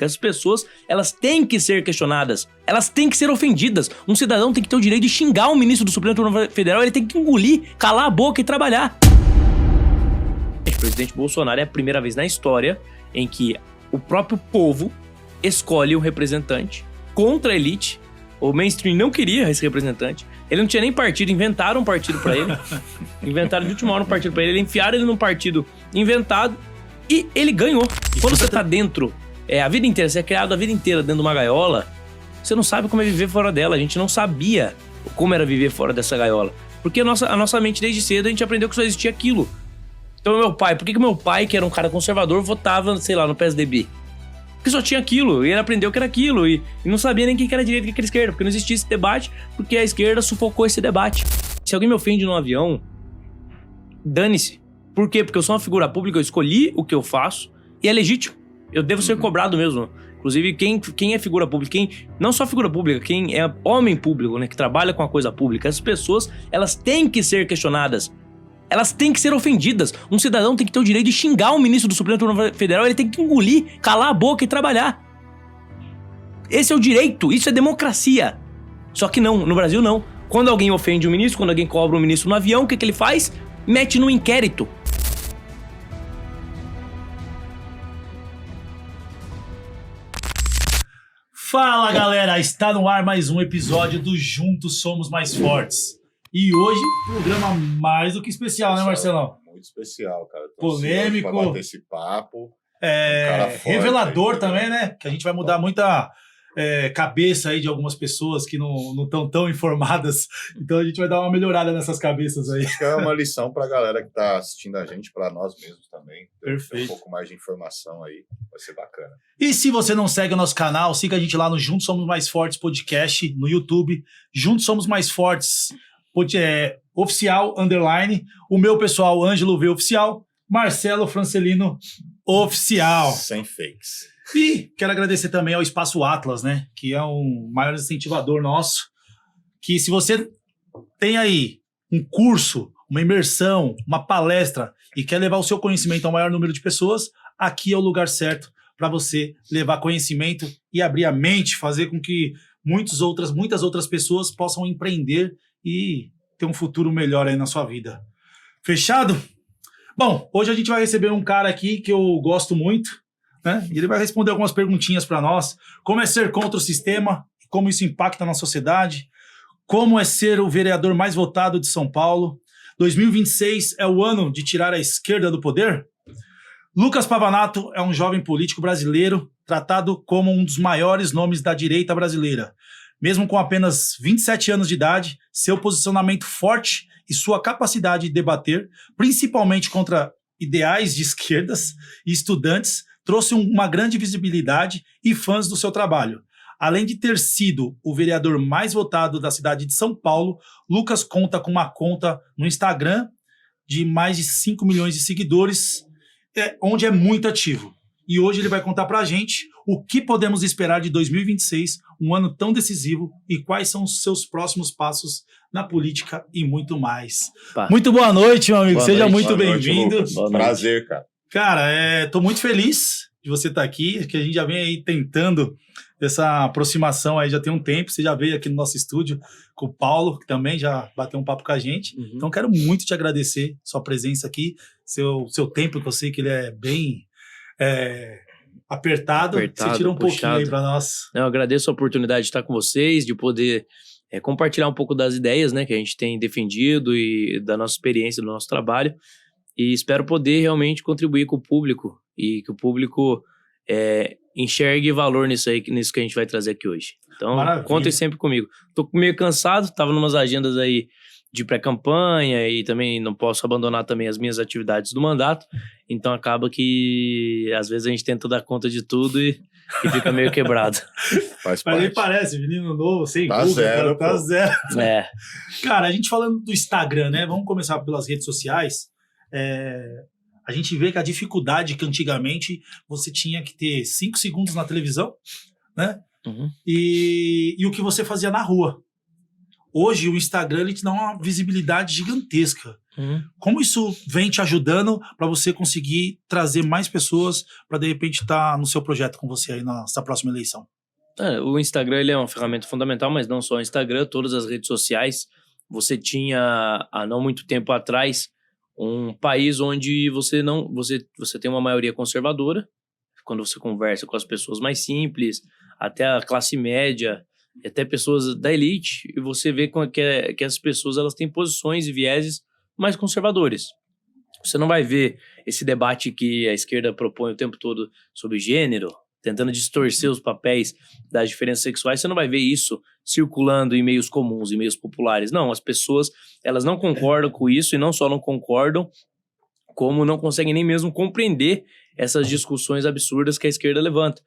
pública. As pessoas, elas têm que ser questionadas. Elas têm que ser ofendidas. Um cidadão tem que ter o direito de xingar o ministro do Supremo Tribunal Federal. Ele tem que engolir, calar a boca e trabalhar. O presidente Bolsonaro é a primeira vez na história em que o próprio povo escolhe um representante contra a elite. O mainstream não queria esse representante. Ele não tinha nem partido, inventaram um partido pra ele. Inventaram de última hora um partido pra ele. Enfiaram ele num partido inventado e ele ganhou. Quando você tá dentro, a vida inteira, você é criado a vida inteira dentro de uma gaiola, você não sabe como é viver fora dela. A gente não sabia como era viver fora dessa gaiola. Porque a nossa mente, desde cedo, a gente aprendeu que só existia aquilo. Então, meu pai, por que meu pai, que era um cara conservador, votava, sei lá, no PSDB? Porque só tinha aquilo, e ele aprendeu que era aquilo, e não sabia nem o que era direita e o que era esquerda, porque não existia esse debate, porque a esquerda sufocou esse debate. Se alguém me ofende num avião, dane-se. Por quê? Porque eu sou uma figura pública, eu escolhi o que eu faço, e é legítimo. Eu devo ser cobrado mesmo. Inclusive, quem é figura pública, não só figura pública, quem é homem público, né, que trabalha com a coisa pública, essas pessoas, elas têm que ser questionadas. Elas têm que ser ofendidas. Um cidadão tem que ter o direito de xingar o ministro do Supremo Tribunal Federal. Ele tem que engolir, calar a boca e trabalhar. Esse é o direito, isso é democracia. Só que não, no Brasil não. Quando alguém ofende o ministro, quando alguém cobra o ministro no avião, o que ele faz? Mete no inquérito. Fala, galera! Está no ar mais um episódio do Juntos Somos Mais Fortes. E hoje, programa mais do que especial, né, Marcelão? Muito especial, cara. Polêmico. Pra bater esse papo. Revelador também, né? Que a gente vai mudar muita cabeça aí de algumas pessoas que não estão tão informadas. Então a gente vai dar uma melhorada nessas cabeças aí. Acho que é uma lição pra galera que tá assistindo a gente, pra nós mesmos também. Perfeito. Ter um pouco mais de informação aí, vai ser bacana. E se você não segue o nosso canal, siga a gente lá no Juntos Somos Mais Fortes Podcast, no YouTube. Juntos Somos Mais Fortes oficial, underline. O meu pessoal, Ângelo V Oficial. Marcelo Francelino Oficial. Sem fakes. E quero agradecer também ao Espaço Atlas, né? Que é um maior incentivador nosso. Que se você tem aí um curso, uma imersão, uma palestra e quer levar o seu conhecimento ao maior número de pessoas, aqui é o lugar certo para você levar conhecimento e abrir a mente, fazer com que muitas outras pessoas possam empreender e ter um futuro melhor aí na sua vida. Fechado? Bom, hoje a gente vai receber um cara aqui que eu gosto muito, né? E ele vai responder algumas perguntinhas para nós. Como é ser contra o sistema? Como isso impacta na sociedade? Como é ser o vereador mais votado de São Paulo? 2026 é o ano de tirar a esquerda do poder? Lucas Pavanato é um jovem político brasileiro tratado como um dos maiores nomes da direita brasileira. Mesmo com apenas 27 anos de idade, seu posicionamento forte e sua capacidade de debater, principalmente contra ideais de esquerdas e estudantes, trouxe uma grande visibilidade e fãs do seu trabalho. Além de ter sido o vereador mais votado da cidade de São Paulo, Lucas conta com uma conta no Instagram de mais de 5 milhões de seguidores, onde é muito ativo. E hoje ele vai contar pra gente o que podemos esperar de 2026, um ano tão decisivo, e quais são os seus próximos passos na política e muito mais. Pá. Muito boa noite, meu amigo. Boa Seja noite. muito Boa noite, bem-vindo. Lucas. Boa noite. Prazer, cara. Cara, tô muito feliz de você estar aqui, que a gente já vem aí tentando essa aproximação aí já tem um tempo. Você já veio aqui no nosso estúdio com o Paulo, que também já bateu um papo com a gente. Uhum. Então quero muito te agradecer sua presença aqui, seu tempo, que eu sei que ele é bem apertado. Você tira um pouquinho aí para nós. Eu agradeço a oportunidade de estar com vocês, de poder compartilhar um pouco das ideias, né, que a gente tem defendido e da nossa experiência, do nosso trabalho. E espero poder realmente contribuir com o público e que o público enxergue valor nisso que a gente vai trazer aqui hoje. Então, Maravilha. contem sempre comigo. Tô meio cansado, tava numas agendas aí de pré-campanha e também não posso abandonar também as minhas atividades do mandato. Então, acaba que às vezes a gente tenta dar conta de tudo e fica meio quebrado. Faz Mas parte. nem parece, menino novo, sem Tá Google, zero, tá pô. zero. É. Cara, a gente falando do Instagram, né? Vamos começar pelas redes sociais. A gente vê que a dificuldade que antigamente você tinha que ter 5 segundos na televisão, né? Uhum. E o que você fazia na rua. hoje o Instagram ele te dá uma visibilidade gigantesca. Como isso vem te ajudando para você conseguir trazer mais pessoas para de repente estar no seu projeto com você aí nessa próxima eleição? O Instagram ele é uma ferramenta fundamental, mas não só o Instagram, todas as redes sociais. Você tinha, há não muito tempo atrás, um país onde você tem uma maioria conservadora, quando você conversa com as pessoas mais simples, até a classe média, até pessoas da elite, e você vê que as pessoas elas têm posições e vieses mais conservadores. Você não vai ver esse debate que a esquerda propõe o tempo todo sobre gênero, tentando distorcer os papéis das diferenças sexuais. Você não vai ver isso circulando em meios comuns, em meios populares. Não, as pessoas elas não concordam com isso, e não só não concordam, como não conseguem nem mesmo compreender essas discussões absurdas que a esquerda levanta.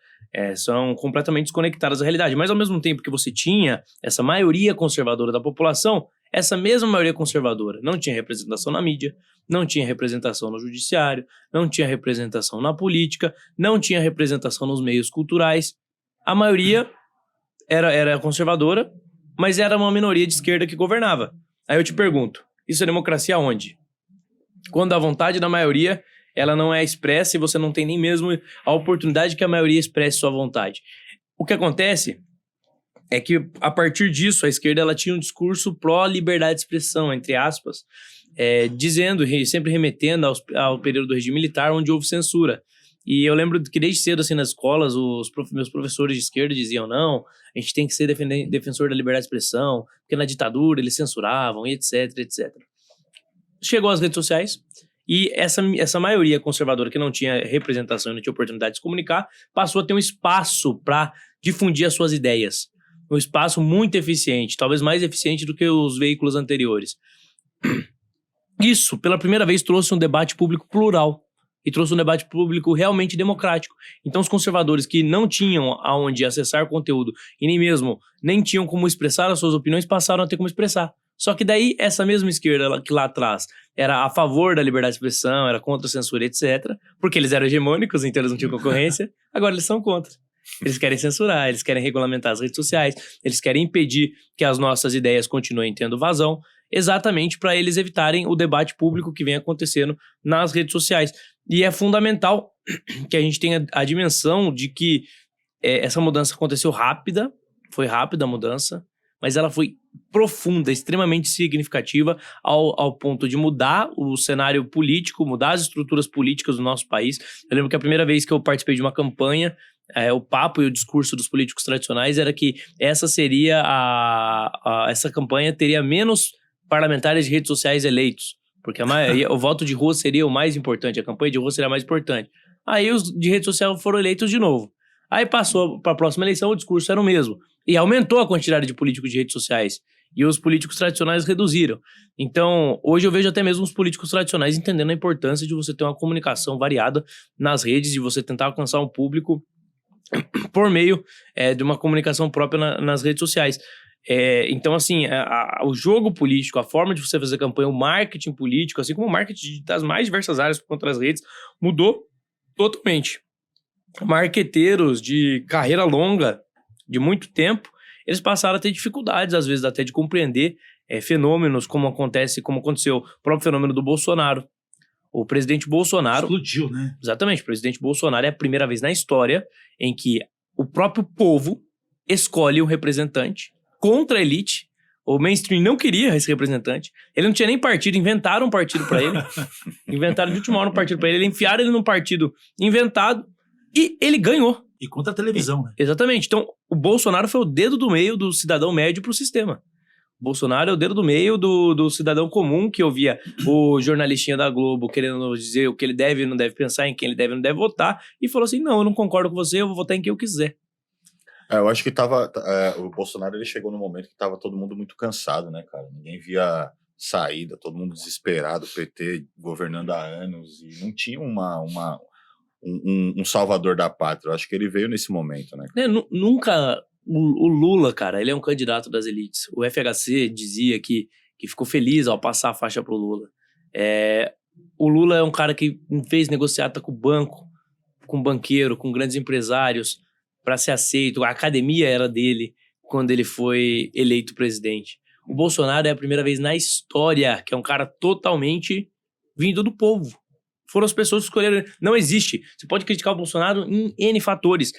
São completamente desconectadas da realidade. Mas ao mesmo tempo que você tinha essa maioria conservadora da população, essa mesma maioria conservadora não tinha representação na mídia, não tinha representação no judiciário, não tinha representação na política, não tinha representação nos meios culturais. A maioria era conservadora, mas era uma minoria de esquerda que governava. Aí eu te pergunto, isso é democracia onde? Quando a vontade da maioria ela não é expressa e você não tem nem mesmo a oportunidade que a maioria expresse sua vontade. O que acontece é que, a partir disso, a esquerda ela tinha um discurso pró-liberdade de expressão, entre aspas, dizendo, sempre remetendo ao período do regime militar, onde houve censura. E eu lembro que desde cedo, assim, nas escolas, meus professores de esquerda diziam, não, a gente tem que ser defensor da liberdade de expressão, porque na ditadura eles censuravam, e etc, etc. Chegou às redes sociais, e essa maioria conservadora que não tinha representação e não tinha oportunidade de se comunicar, passou a ter um espaço para difundir as suas ideias. Um espaço muito eficiente, talvez mais eficiente do que os veículos anteriores. Isso, pela primeira vez, trouxe um debate público plural e trouxe um debate público realmente democrático. Então, os conservadores que não tinham aonde acessar conteúdo e nem tinham como expressar as suas opiniões, passaram a ter como expressar. Só que daí, essa mesma esquerda que lá atrás era a favor da liberdade de expressão, era contra a censura, etc., porque eles eram hegemônicos, então eles não tinham concorrência, agora eles são contra. Eles querem censurar, eles querem regulamentar as redes sociais, eles querem impedir que as nossas ideias continuem tendo vazão, exatamente para eles evitarem o debate público que vem acontecendo nas redes sociais. E é fundamental que a gente tenha a dimensão de que essa mudança aconteceu rápida, foi rápida a mudança, mas ela foi profunda, extremamente significativa ao ponto de mudar o cenário político, mudar as estruturas políticas do nosso país. Eu lembro que a primeira vez que eu participei de uma campanha, o papo e o discurso dos políticos tradicionais era que essa seria essa campanha teria menos parlamentares de redes sociais eleitos, porque o voto de rua seria o mais importante, a campanha de rua seria a mais importante. Aí os de rede social foram eleitos de novo. Aí passou para a próxima eleição, o discurso era o mesmo. E aumentou a quantidade de políticos de redes sociais. E os políticos tradicionais reduziram. Então, hoje eu vejo até mesmo os políticos tradicionais entendendo a importância de você ter uma comunicação variada nas redes, de você tentar alcançar um público por meio de uma comunicação própria nas redes sociais. Então, assim, o jogo político, a forma de você fazer campanha, o marketing político, assim como o marketing das mais diversas áreas contra as redes, mudou totalmente. Marqueteiros de carreira longa, de muito tempo, eles passaram a ter dificuldades, às vezes, até de compreender fenômenos como aconteceu o próprio fenômeno do Bolsonaro. O presidente Bolsonaro... Explodiu, né? Exatamente. O presidente Bolsonaro é a primeira vez na história em que o próprio povo escolhe um representante contra a elite. O mainstream não queria esse representante. Ele não tinha nem partido, inventaram um partido para ele. Inventaram de última hora um partido para ele. Enfiaram ele num partido inventado e ele ganhou. E contra a televisão, né? Exatamente. Então, o Bolsonaro foi o dedo do meio do cidadão médio pro sistema. O Bolsonaro é o dedo do meio do cidadão comum que ouvia o jornalistinha da Globo querendo dizer o que ele deve e não deve pensar, em quem ele deve e não deve votar, e falou assim, não, eu não concordo com você, eu vou votar em quem eu quiser. Eu acho que o Bolsonaro ele chegou no momento que tava todo mundo muito cansado, né, cara? Ninguém via saída, todo mundo desesperado, o PT governando há anos, e não tinha um salvador da pátria. Eu acho que ele veio nesse momento, né? Nunca... O Lula, cara, ele é um candidato das elites. O FHC dizia que ficou feliz ao passar a faixa pro Lula. O Lula é um cara que fez negociata com o banco, com banqueiro, com grandes empresários, para ser aceito. A academia era dele quando ele foi eleito presidente. O Bolsonaro é a primeira vez na história que é um cara totalmente vindo do povo. Foram as pessoas que escolheram. Não existe. Você pode criticar o Bolsonaro em N fatores.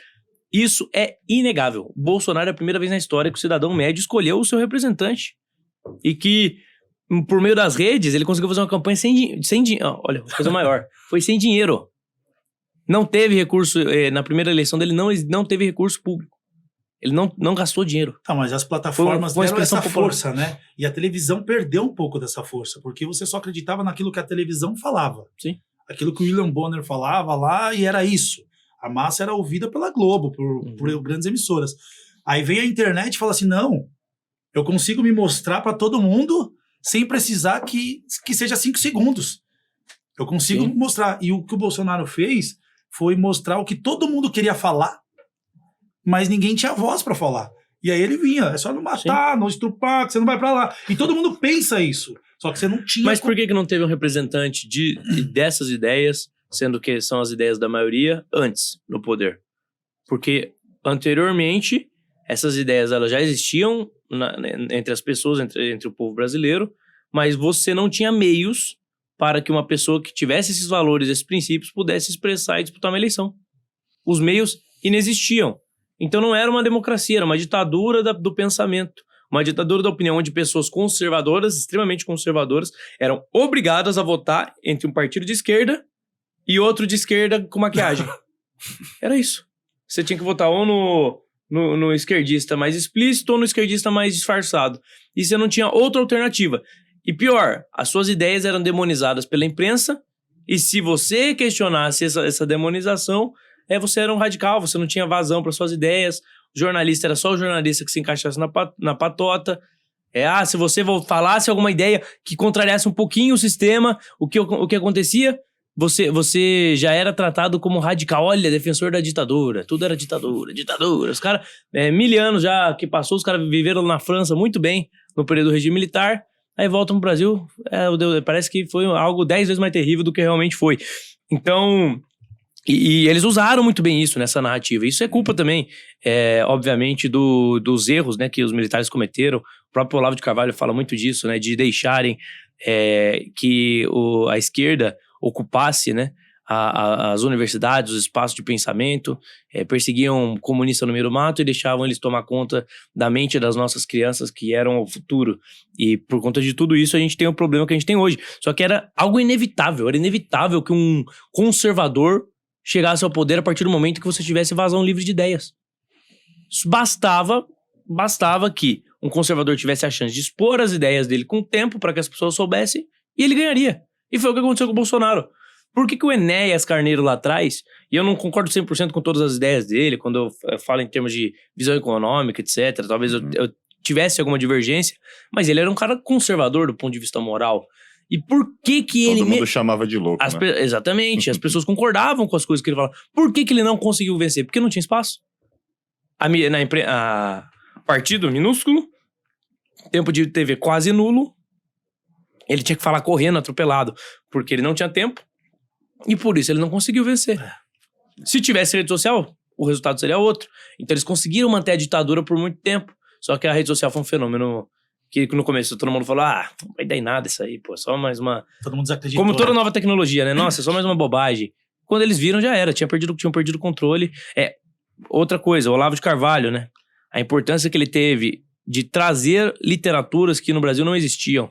Isso é inegável. O Bolsonaro é a primeira vez na história que o cidadão médio escolheu o seu representante. E que, por meio das redes, ele conseguiu fazer uma campanha sem dinheiro. Olha, coisa maior. Foi sem dinheiro. Não teve recurso. Na primeira eleição dele, não teve recurso público. Ele não gastou dinheiro. Tá, mas as plataformas Foi uma deram essa popular. força, né? E a televisão perdeu um pouco dessa força, porque você só acreditava naquilo que a televisão falava. Sim. Aquilo que o William Bonner falava lá, e era isso. A massa era ouvida pela Globo, por grandes emissoras. Aí vem a internet e fala assim, não, eu consigo me mostrar para todo mundo sem precisar que seja 5 segundos. Eu consigo mostrar. E o que o Bolsonaro fez foi mostrar o que todo mundo queria falar, mas ninguém tinha voz para falar. E aí ele vinha, é só não matar, não estrupar, que você não vai para lá. E todo mundo pensa isso, só que você não tinha... Mas por que não teve um representante dessas ideias, sendo que são as ideias da maioria, antes no poder? Porque anteriormente, essas ideias elas já existiam entre as pessoas, entre o povo brasileiro, mas você não tinha meios para que uma pessoa que tivesse esses valores, esses princípios, pudesse expressar e disputar uma eleição. Os meios inexistiam. Então não era uma democracia, era uma ditadura do pensamento, uma ditadura da opinião, onde pessoas conservadoras, extremamente conservadoras, eram obrigadas a votar entre um partido de esquerda e outro de esquerda com maquiagem. Era isso. Você tinha que votar ou no esquerdista mais explícito ou no esquerdista mais disfarçado. E você não tinha outra alternativa. E pior, as suas ideias eram demonizadas pela imprensa, e se você questionasse essa demonização, você era um radical, você não tinha vazão para suas ideias, o jornalista era só o jornalista que se encaixasse na patota. Se você falasse alguma ideia que contrariasse um pouquinho o sistema, o que acontecia? Você já era tratado como radical, olha, defensor da ditadura, tudo era ditadura. Os caras, 1000 anos já que passou, os caras viveram na França muito bem, no período do regime militar, aí voltam pro Brasil, parece que foi algo 10 vezes mais terrível do que realmente foi. Então... E eles usaram muito bem isso nessa narrativa. Isso é culpa também, obviamente, dos erros, né, que os militares cometeram. O próprio Olavo de Carvalho fala muito disso, né, de deixarem que a esquerda ocupasse, né, as universidades, os espaços de pensamento, perseguiam comunistas no meio do mato e deixavam eles tomar conta da mente das nossas crianças, que eram o futuro. E por conta de tudo isso, a gente tem o problema que a gente tem hoje. Só que era algo inevitável. Era inevitável que um conservador chegasse ao poder a partir do momento que você tivesse vazão livre de ideias. Bastava que um conservador tivesse a chance de expor as ideias dele com tempo para que as pessoas soubessem, e ele ganharia. E foi o que aconteceu com o Bolsonaro. Por que o Enéas Carneiro lá atrás, e eu não concordo 100% com todas as ideias dele, quando eu falo em termos de visão econômica, etc., talvez eu tivesse alguma divergência, mas ele era um cara conservador do ponto de vista moral. E por que ele... Todo mundo chamava de louco, né? Exatamente, as pessoas concordavam com as coisas que ele falava. Por que ele não conseguiu vencer? Porque não tinha espaço. Partido minúsculo, tempo de TV quase nulo, ele tinha que falar correndo, atropelado, porque ele não tinha tempo, e por isso ele não conseguiu vencer. Se tivesse rede social, o resultado seria outro. Então eles conseguiram manter a ditadura por muito tempo, só que a rede social foi um fenômeno... que no começo todo mundo falou, não vai dar em nada isso aí, pô, só mais uma... Todo mundo desacreditou. Como toda nova tecnologia, né? Nossa, só mais uma bobagem. Quando eles viram, já era, tinham perdido o controle. Outra coisa, o Olavo de Carvalho, né? A importância que ele teve de trazer literaturas que no Brasil não existiam.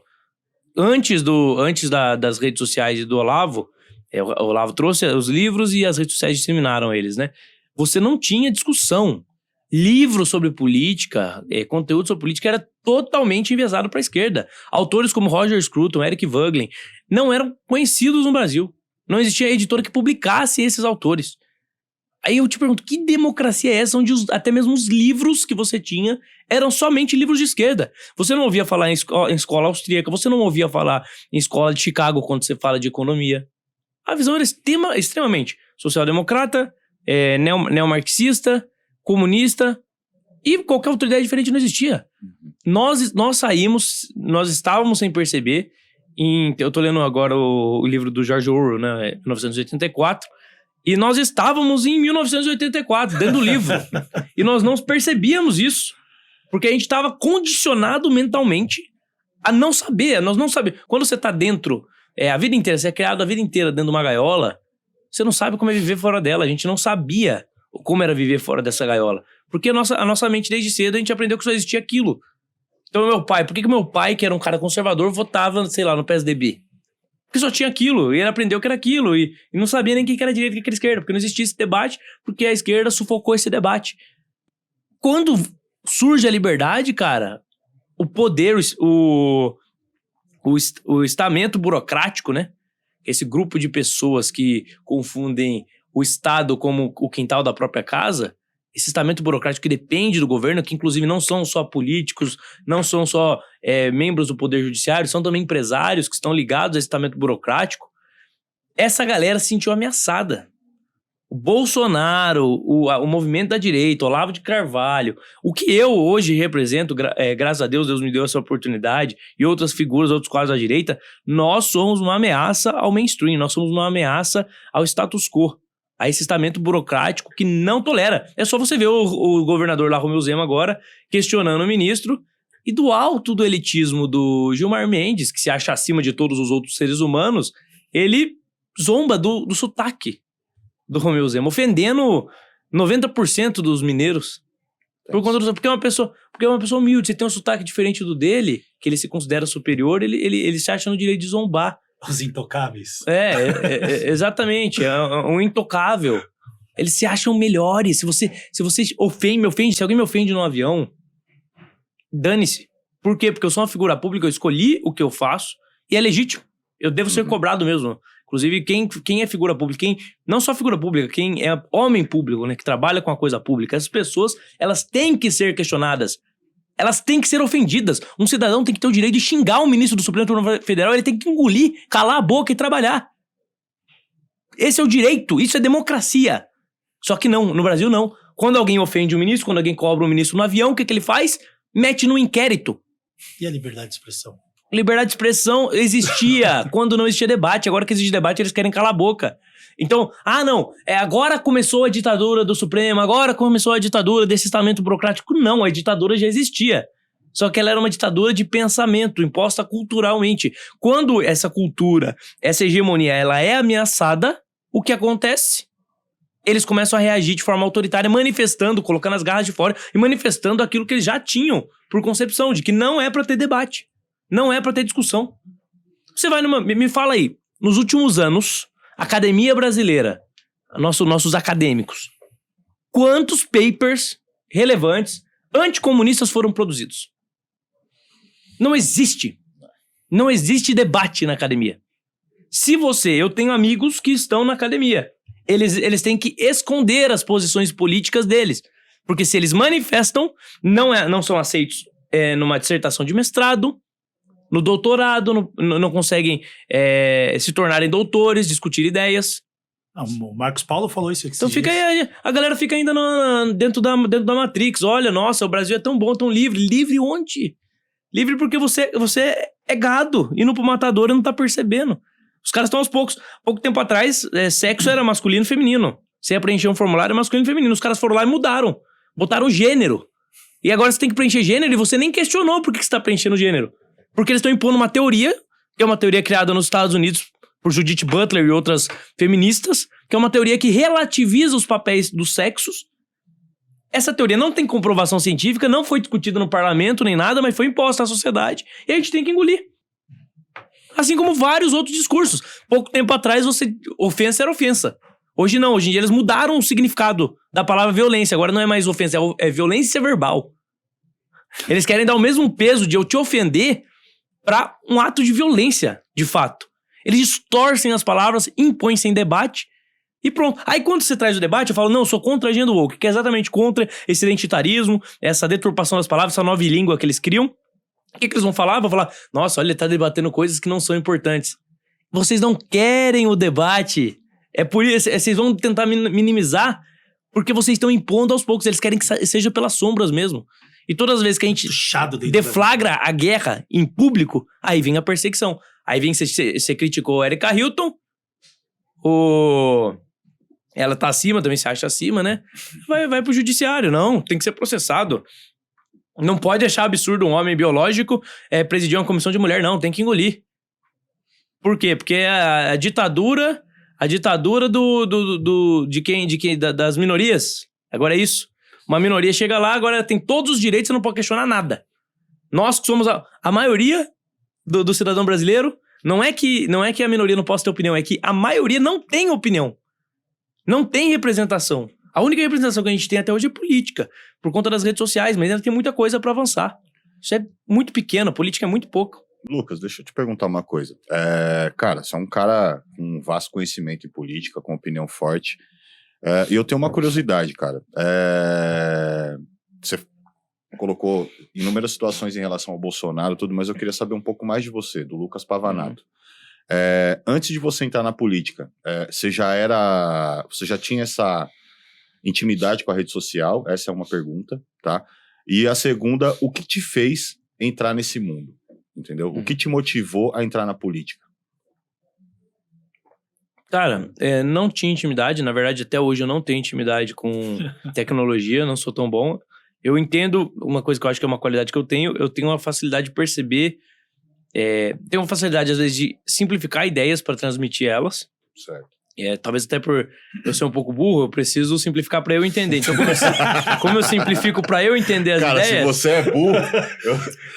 Antes das redes sociais e do Olavo, o Olavo trouxe os livros e as redes sociais disseminaram eles, né? Você não tinha discussão. Livro sobre política, conteúdo sobre política era totalmente enviesado para a esquerda. Autores como Roger Scruton, Eric Voegelin, não eram conhecidos no Brasil. Não existia editora que publicasse esses autores. Aí eu te pergunto, que democracia é essa onde até mesmo os livros que você tinha eram somente livros de esquerda? Você não ouvia falar em escola austríaca, você não ouvia falar em escola de Chicago quando você fala de economia. A visão era extremamente social-democrata, neomarxista, comunista, e qualquer outra ideia diferente não existia. Nós estávamos sem perceber, eu tô lendo agora o livro do George Orwell, né, 1984, e nós estávamos em 1984, dentro do livro, e nós não percebíamos isso. Porque a gente tava condicionado mentalmente a não saber. Nós não sabemos. Quando você tá dentro, a vida inteira, você é criado a vida inteira dentro de uma gaiola, você não sabe como é viver fora dela. A gente não sabia como era viver fora dessa gaiola. Porque a nossa mente, desde cedo, a gente aprendeu que só existia aquilo. Então, meu pai, por que meu pai, que era um cara conservador, votava, sei lá, no PSDB? Porque só tinha aquilo, e ele aprendeu que era aquilo, e não sabia nem o que era direita e o que era esquerda, porque não existia esse debate, porque a esquerda sufocou esse debate. Quando surge a liberdade, cara, o poder, o estamento burocrático, né? Esse grupo de pessoas que confundem o Estado como o quintal da própria casa, esse estamento burocrático que depende do governo, que inclusive não são só políticos, não são só membros do Poder Judiciário, são também empresários que estão ligados a esse estamento burocrático, essa galera se sentiu ameaçada. O Bolsonaro, o movimento da direita, Olavo de Carvalho, o que eu hoje represento, graças a Deus, Deus me deu essa oportunidade, e outras figuras, outros quadros da direita, nós somos uma ameaça ao mainstream, nós somos uma ameaça ao status quo, a esse estamento burocrático que não tolera. É só você ver o governador lá, Romeu Zema, agora, questionando o ministro, e do alto do elitismo do Gilmar Mendes, que se acha acima de todos os outros seres humanos, ele zomba do sotaque do Romeu Zema, ofendendo 90% dos mineiros. Porque é uma pessoa humilde. Você tem um sotaque diferente do dele, que ele se considera superior, ele se acha no direito de zombar. Os intocáveis. Exatamente. É um intocável. Eles se acham melhores. Se você me ofende, se alguém me ofende no avião, dane-se. Por quê? Porque eu sou uma figura pública, eu escolhi o que eu faço e é legítimo. Eu devo ser cobrado mesmo. Inclusive, quem é figura pública, não só figura pública, quem é homem público, né, que trabalha com a coisa pública, essas pessoas, elas têm que ser questionadas. Elas têm que ser ofendidas. Um cidadão tem que ter o direito de xingar o ministro do Supremo Tribunal Federal, ele tem que engolir, calar a boca e trabalhar. Esse é o direito, isso é democracia. Só que não, no Brasil não. Quando alguém ofende o ministro, quando alguém cobra o ministro no avião, o que ele faz? Mete no inquérito. E a liberdade de expressão? Liberdade de expressão existia quando não existia debate. Agora que existe debate, eles querem calar a boca. Então, agora começou a ditadura do Supremo, agora começou a ditadura desse estamento burocrático. Não, a ditadura já existia. Só que ela era uma ditadura de pensamento, imposta culturalmente. Quando essa cultura, essa hegemonia, ela é ameaçada, o que acontece? Eles começam a reagir de forma autoritária, manifestando, colocando as garras de fora e manifestando aquilo que eles já tinham por concepção, de que não é pra ter debate. Não é pra ter discussão. Você vai me fala aí, nos últimos anos, academia brasileira, nossos acadêmicos, quantos papers relevantes anticomunistas foram produzidos? Não existe. Não existe debate na academia. Eu tenho amigos que estão na academia. Eles têm que esconder as posições políticas deles. Porque se eles manifestam, não são aceitos numa dissertação de mestrado, no doutorado, não conseguem se tornarem doutores, discutir ideias. O Marcos Paulo falou isso aqui. Então fica aí, a galera fica ainda dentro da Matrix. Olha, nossa, o Brasil é tão bom, tão livre. Livre onde? Livre porque você é gado, indo pro matador e não tá percebendo. Os caras estão aos poucos. Pouco tempo atrás, sexo era masculino e feminino. Você ia preencher um formulário, masculino e feminino. Os caras foram lá e mudaram. Botaram gênero. E agora você tem que preencher gênero e você nem questionou por que você tá preenchendo gênero. Porque eles estão impondo uma teoria, que é uma teoria criada nos Estados Unidos por Judith Butler e outras feministas, que é uma teoria que relativiza os papéis dos sexos. Essa teoria não tem comprovação científica, não foi discutida no parlamento nem nada, mas foi imposta à sociedade e a gente tem que engolir. Assim como vários outros discursos. Pouco tempo atrás, ofensa era ofensa. Hoje não, hoje em dia eles mudaram o significado da palavra violência. Agora não é mais ofensa, é violência verbal. Eles querem dar o mesmo peso de eu te ofender para um ato de violência, de fato. Eles distorcem as palavras, impõem sem debate e pronto. Aí quando você traz o debate, eu falo, não, eu sou contra a agenda woke, que é exatamente contra esse identitarismo, essa deturpação das palavras, essa nova língua que eles criam. O que eles vão falar? Vão falar, nossa, olha, ele tá debatendo coisas que não são importantes. Vocês não querem o debate. É por isso, vocês vão tentar minimizar, porque vocês estão impondo aos poucos. Eles querem que seja pelas sombras mesmo. E todas as vezes que a gente deflagra a guerra em público, aí vem a perseguição. Aí vem, você criticou a Erika Hilton, ela tá acima, também se acha acima, né? Vai pro judiciário, não, tem que ser processado. Não pode achar absurdo um homem biológico presidir uma comissão de mulher, não. Tem que engolir. Por quê? Porque a ditadura das minorias. Agora é isso. Uma minoria chega lá, agora tem todos os direitos, você não pode questionar nada. Nós que somos a maioria do cidadão brasileiro, não é que a minoria não possa ter opinião, é que a maioria não tem opinião. Não tem representação. A única representação que a gente tem até hoje é política, por conta das redes sociais, mas ainda tem muita coisa pra avançar. Isso é muito pequeno, a política é muito pouco. Lucas, deixa eu te perguntar uma coisa. Cara, você é um cara com um vasto conhecimento em política, com opinião forte. E eu tenho uma curiosidade, cara. Você colocou inúmeras situações em relação ao Bolsonaro e tudo, mas eu queria saber um pouco mais de você, do Lucas Pavanato. Antes de você entrar na política, você já tinha essa intimidade com a rede social? Essa é uma pergunta, tá? E a segunda, o que te fez entrar nesse mundo? Entendeu? O que te motivou a entrar na política? Cara, não tinha intimidade. Na verdade, até hoje eu não tenho intimidade com tecnologia, não sou tão bom. Eu entendo uma coisa que eu acho que é uma qualidade que eu tenho uma facilidade de perceber, tenho uma facilidade, às vezes, de simplificar ideias para transmitir elas. Certo. Talvez até por eu ser um pouco burro, eu preciso simplificar para eu entender. Então, como eu simplifico para eu entender as ideias... Cara, se você é burro,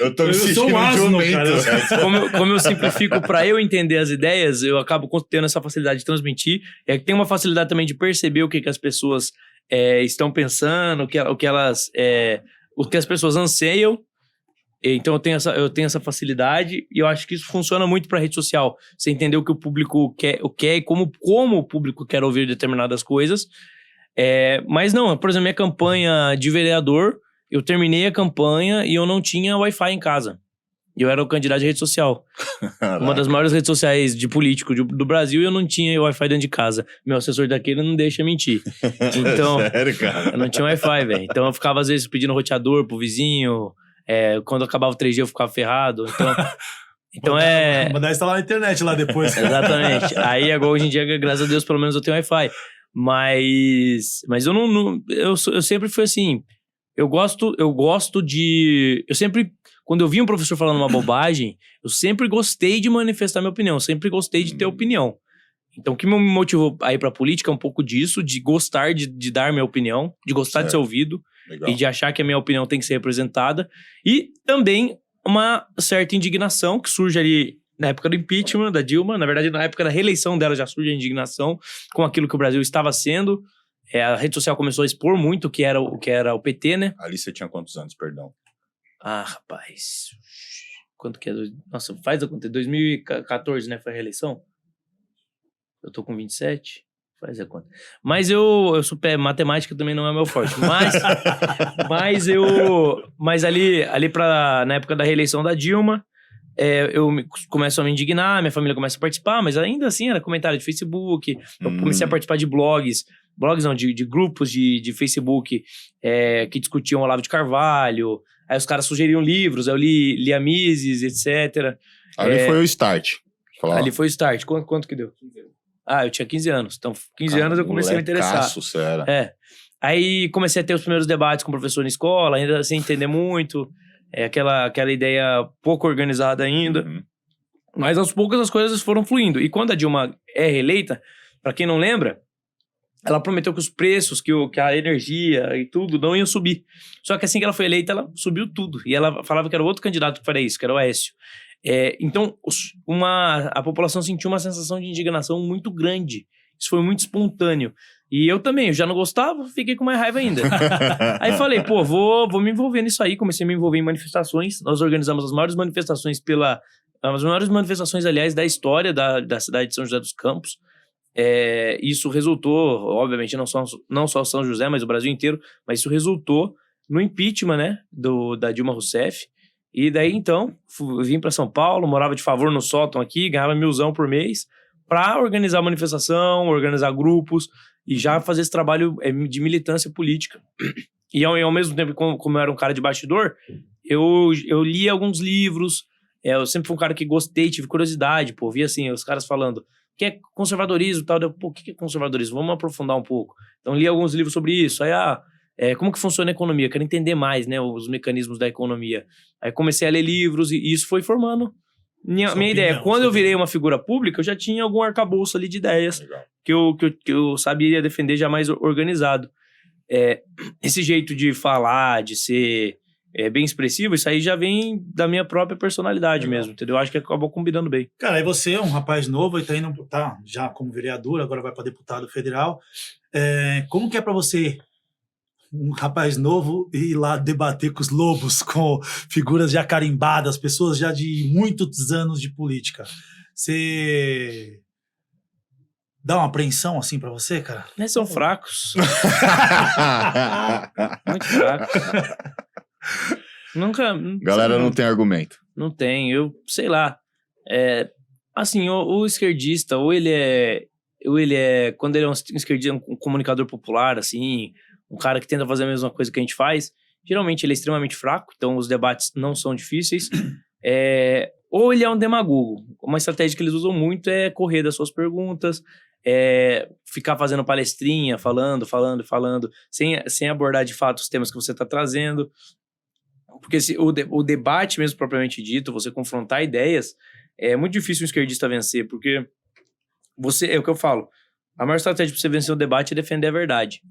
eu tô me sentindo jumento. Como eu simplifico para eu entender as ideias, eu acabo tendo essa facilidade de transmitir. Tem uma facilidade também de perceber o que as pessoas estão pensando, o que as pessoas anseiam. Então eu tenho essa facilidade e eu acho que isso funciona muito para rede social. Você entender o que o público quer e como o público quer ouvir determinadas coisas. Mas não, por exemplo, minha campanha de vereador, eu terminei a campanha e eu não tinha Wi-Fi em casa. Eu era o candidato de rede social. Uma das maiores redes sociais de político do Brasil, e eu não tinha Wi-Fi dentro de casa. Meu assessor daquele não deixa mentir. Então, sério, cara? Eu não tinha Wi-Fi, velho. Então eu ficava às vezes pedindo roteador pro vizinho. Quando acabava o 3G eu ficava ferrado. Então Mandar instalar na internet lá depois. Exatamente. Aí agora hoje em dia, graças a Deus, pelo menos eu tenho Wi-Fi. Mas eu sempre fui assim. Eu gosto de... Eu sempre... Quando eu vi um professor falando uma bobagem, eu sempre gostei de manifestar minha opinião. Eu sempre gostei de ter opinião. Então o que me motivou a ir pra política é um pouco disso, de gostar de dar minha opinião, de gostar de ser ouvido. Legal. E de achar que a minha opinião tem que ser representada. E também uma certa indignação que surge ali na época do impeachment da Dilma. Na verdade, na época da reeleição dela já surge a indignação com aquilo que o Brasil estava sendo. A rede social começou a expor muito o que era o PT, né? Ali você tinha quantos anos, perdão? Ah, rapaz. Quanto que é? Nossa, faz a conta. 2014, né? Foi a reeleição? Eu tô com 27. Faz a conta. Mas eu sou matemática também não é meu forte. Mas ali na época da reeleição da Dilma, eu começo a me indignar, minha família começa a participar, mas ainda assim era comentário de Facebook. Eu comecei a participar de blogs não, de grupos de Facebook que discutiam Olavo de Carvalho. Aí os caras sugeriam livros, eu li a Mises, etc. Ali foi o start. Ali foi o start. Quanto que deu? 15 anos. Eu tinha 15 anos. Então, 15 anos eu comecei a me interessar. Era. Aí comecei a ter os primeiros debates com o professor na escola, ainda sem entender muito. Aquela ideia pouco organizada ainda. Mas aos poucos as coisas foram fluindo. E quando a Dilma é reeleita, pra quem não lembra, ela prometeu que os preços, que a energia e tudo não iam subir. Só que assim que ela foi eleita, ela subiu tudo. E ela falava que era outro candidato que faria isso, que era o Aécio. Então, a população sentiu uma sensação de indignação muito grande. Isso foi muito espontâneo. E eu também, eu já não gostava, fiquei com mais raiva ainda. Aí falei, vou me envolver nisso aí. Comecei a me envolver em manifestações. Nós organizamos as maiores manifestações aliás, da história da cidade de São José dos Campos. Isso resultou, obviamente, não só São José, mas o Brasil inteiro, mas isso resultou no impeachment, né, da Dilma Rousseff. E daí, então, vim para São Paulo, morava de favor no sótão aqui, ganhava 1.000 por mês, para organizar manifestação, organizar grupos e já fazer esse trabalho de militância política. E ao mesmo tempo, como eu era um cara de bastidor, eu li alguns livros, eu sempre fui um cara que gostei, tive curiosidade, vi assim, os caras falando que é conservadorismo e tal, o que é conservadorismo? Vamos aprofundar um pouco. Então, li alguns livros sobre isso, aí como que funciona a economia, quero entender mais, né, os mecanismos da economia. Aí comecei a ler livros e isso foi formando minha ideia. Quando eu virei uma figura pública, eu já tinha algum arcabouço ali de ideias que eu sabia defender já mais organizado. Esse jeito de falar, de ser bem expressivo, isso aí já vem da minha própria personalidade mesmo, entendeu? Acho que acabou combinando bem. Cara, aí você é um rapaz novo e tá já como vereador, agora vai para deputado federal. Como que é para você, um rapaz novo, ir lá debater com os lobos, com figuras já carimbadas, pessoas já de muitos anos de política? Você dá uma apreensão assim para você, cara? Eles são fracos. Muito fracos. Nunca... Galera não tem argumento. Não tem, eu sei lá. Assim, o esquerdista, ou ele é... Quando ele é um esquerdista, um comunicador popular, assim, um cara que tenta fazer a mesma coisa que a gente faz, geralmente ele é extremamente fraco, então os debates não são difíceis. Ou ele é um demagogo. Uma estratégia que eles usam muito é correr das suas perguntas, ficar fazendo palestrinha, falando, sem abordar de fato os temas que você está trazendo. Porque o debate mesmo propriamente dito, você confrontar ideias, é muito difícil um esquerdista vencer, porque é o que eu falo, a maior estratégia para você vencer o debate é defender a verdade.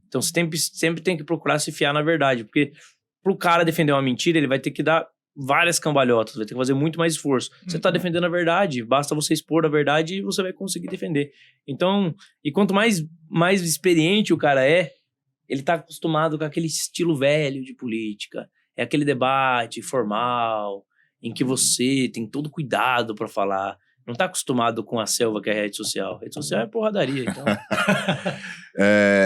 Então você sempre tem que procurar se fiar na verdade, porque pro cara defender uma mentira, ele vai ter que dar várias cambalhotas, vai ter que fazer muito mais esforço. Você tá defendendo a verdade, basta você expor a verdade e você vai conseguir defender. Então, e quanto mais experiente o cara ele tá acostumado com aquele estilo velho de política, é aquele debate formal, em que você tem todo cuidado para falar. Não tá acostumado com a selva que é a rede social. A rede social é porradaria, então...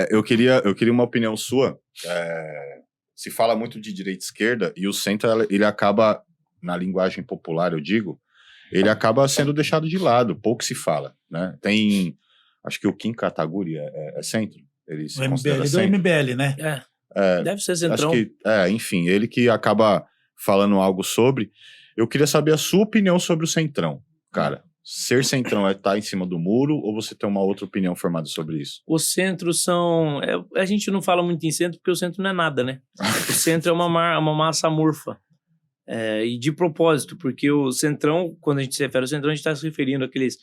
Eu queria uma opinião sua. Se fala muito de direita e esquerda, e o centro, ele acaba, na linguagem popular, eu digo, ele acaba sendo deixado de lado, pouco se fala, né? Tem, acho que o Kim Kataguiri é centro? Ele se considera do centro. MBL, né? Deve ser centrão. Acho que, enfim, ele que acaba falando algo sobre... Eu queria saber a sua opinião sobre o centrão, cara. Ser centrão é estar em cima do muro ou você tem uma outra opinião formada sobre isso? Os centros são... a gente não fala muito em centro porque o centro não é nada, né? O centro é uma massa amorfa. E de propósito, porque o centrão, quando a gente se refere ao centrão, a gente está se referindo àqueles...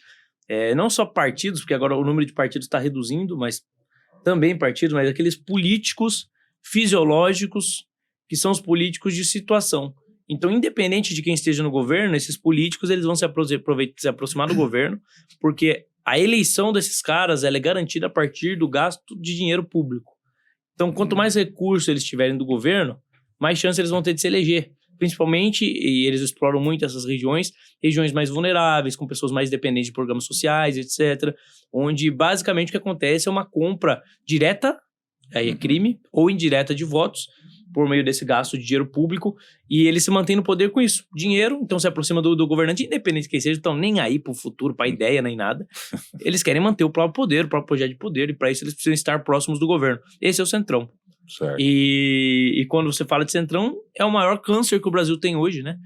não só partidos, porque agora o número de partidos está reduzindo, mas também partidos, mas aqueles políticos fisiológicos que são os políticos de situação. Então, independente de quem esteja no governo, esses políticos eles vão se aproximar do governo, porque a eleição desses caras ela é garantida a partir do gasto de dinheiro público. Então, quanto mais recursos eles tiverem do governo, mais chance eles vão ter de se eleger. Principalmente, e eles exploram muito essas regiões mais vulneráveis, com pessoas mais dependentes de programas sociais, etc., onde basicamente o que acontece é uma compra direta, aí é crime, ou indireta de votos, por meio desse gasto de dinheiro público, e ele se mantém no poder com isso. Dinheiro, então se aproxima do governante, independente de quem seja, estão nem aí pro futuro, pra ideia, nem nada. Eles querem manter o próprio poder, o próprio projeto de poder, e para isso eles precisam estar próximos do governo. Esse é o centrão. Certo. E quando você fala de centrão, é o maior câncer que o Brasil tem hoje, né?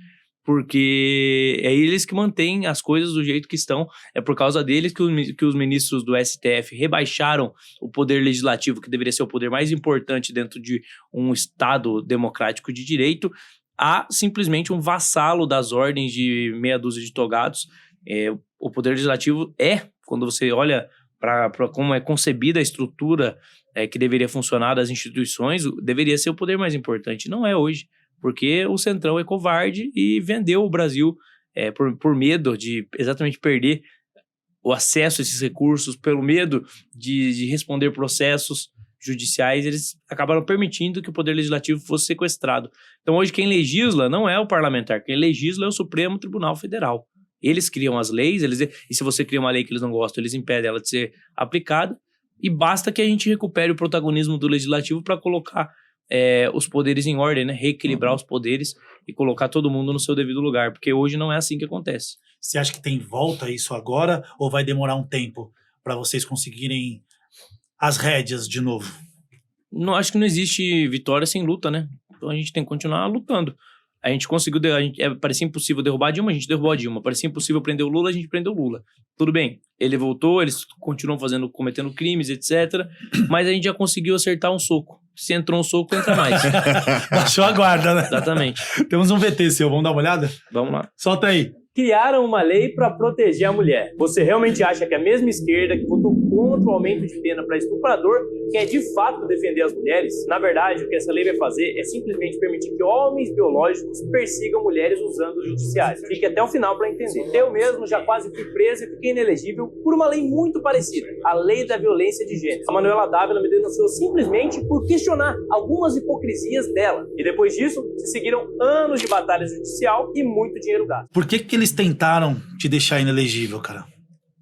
Porque é eles que mantêm as coisas do jeito que estão. É por causa deles que os ministros do STF rebaixaram o poder legislativo, que deveria ser o poder mais importante dentro de um Estado democrático de direito, a simplesmente um vassalo das ordens de meia dúzia de togados. O poder legislativo quando você olha para como é concebida a estrutura que deveria funcionar das instituições, deveria ser o poder mais importante. Não é hoje. Porque o Centrão é covarde e vendeu o Brasil por medo de exatamente perder o acesso a esses recursos, pelo medo de responder processos judiciais, eles acabaram permitindo que o poder legislativo fosse sequestrado. Então hoje quem legisla não é o parlamentar, quem legisla é o Supremo Tribunal Federal. Eles criam as leis, e se você cria uma lei que eles não gostam, eles impedem ela de ser aplicada, e basta que a gente recupere o protagonismo do legislativo para colocar os poderes em ordem, né? Reequilibrar os poderes e colocar todo mundo no seu devido lugar, porque hoje não é assim que acontece. Você acha que tem volta isso agora ou vai demorar um tempo para vocês conseguirem as rédeas de novo? Não, acho que não existe vitória sem luta, né? Então a gente tem que continuar lutando. A gente conseguiu, parecia impossível derrubar a Dilma, a gente derrubou a Dilma. Parecia impossível prender o Lula, a gente prendeu o Lula. Tudo bem, ele voltou, eles continuam cometendo crimes, etc. Mas a gente já conseguiu acertar um soco. Se entrou um soco, entra mais. Baixou a guarda, né? Exatamente. Temos um VT seu, vamos dar uma olhada? Vamos lá. Solta aí. Criaram uma lei para proteger a mulher. Você realmente acha que a mesma esquerda que votou contra o aumento de pena para estuprador quer de fato defender as mulheres? Na verdade, o que essa lei vai fazer é simplesmente permitir que homens biológicos persigam mulheres usando o judiciário. Fique até o final para entender. Eu mesmo já quase fui preso e fiquei inelegível por uma lei muito parecida, a Lei da Violência de Gênero. A Manuela Dávila me denunciou simplesmente por questionar algumas hipocrisias dela. E depois disso, se seguiram anos de batalha judicial e muito dinheiro gasto. Por que eles tentaram te deixar inelegível, cara?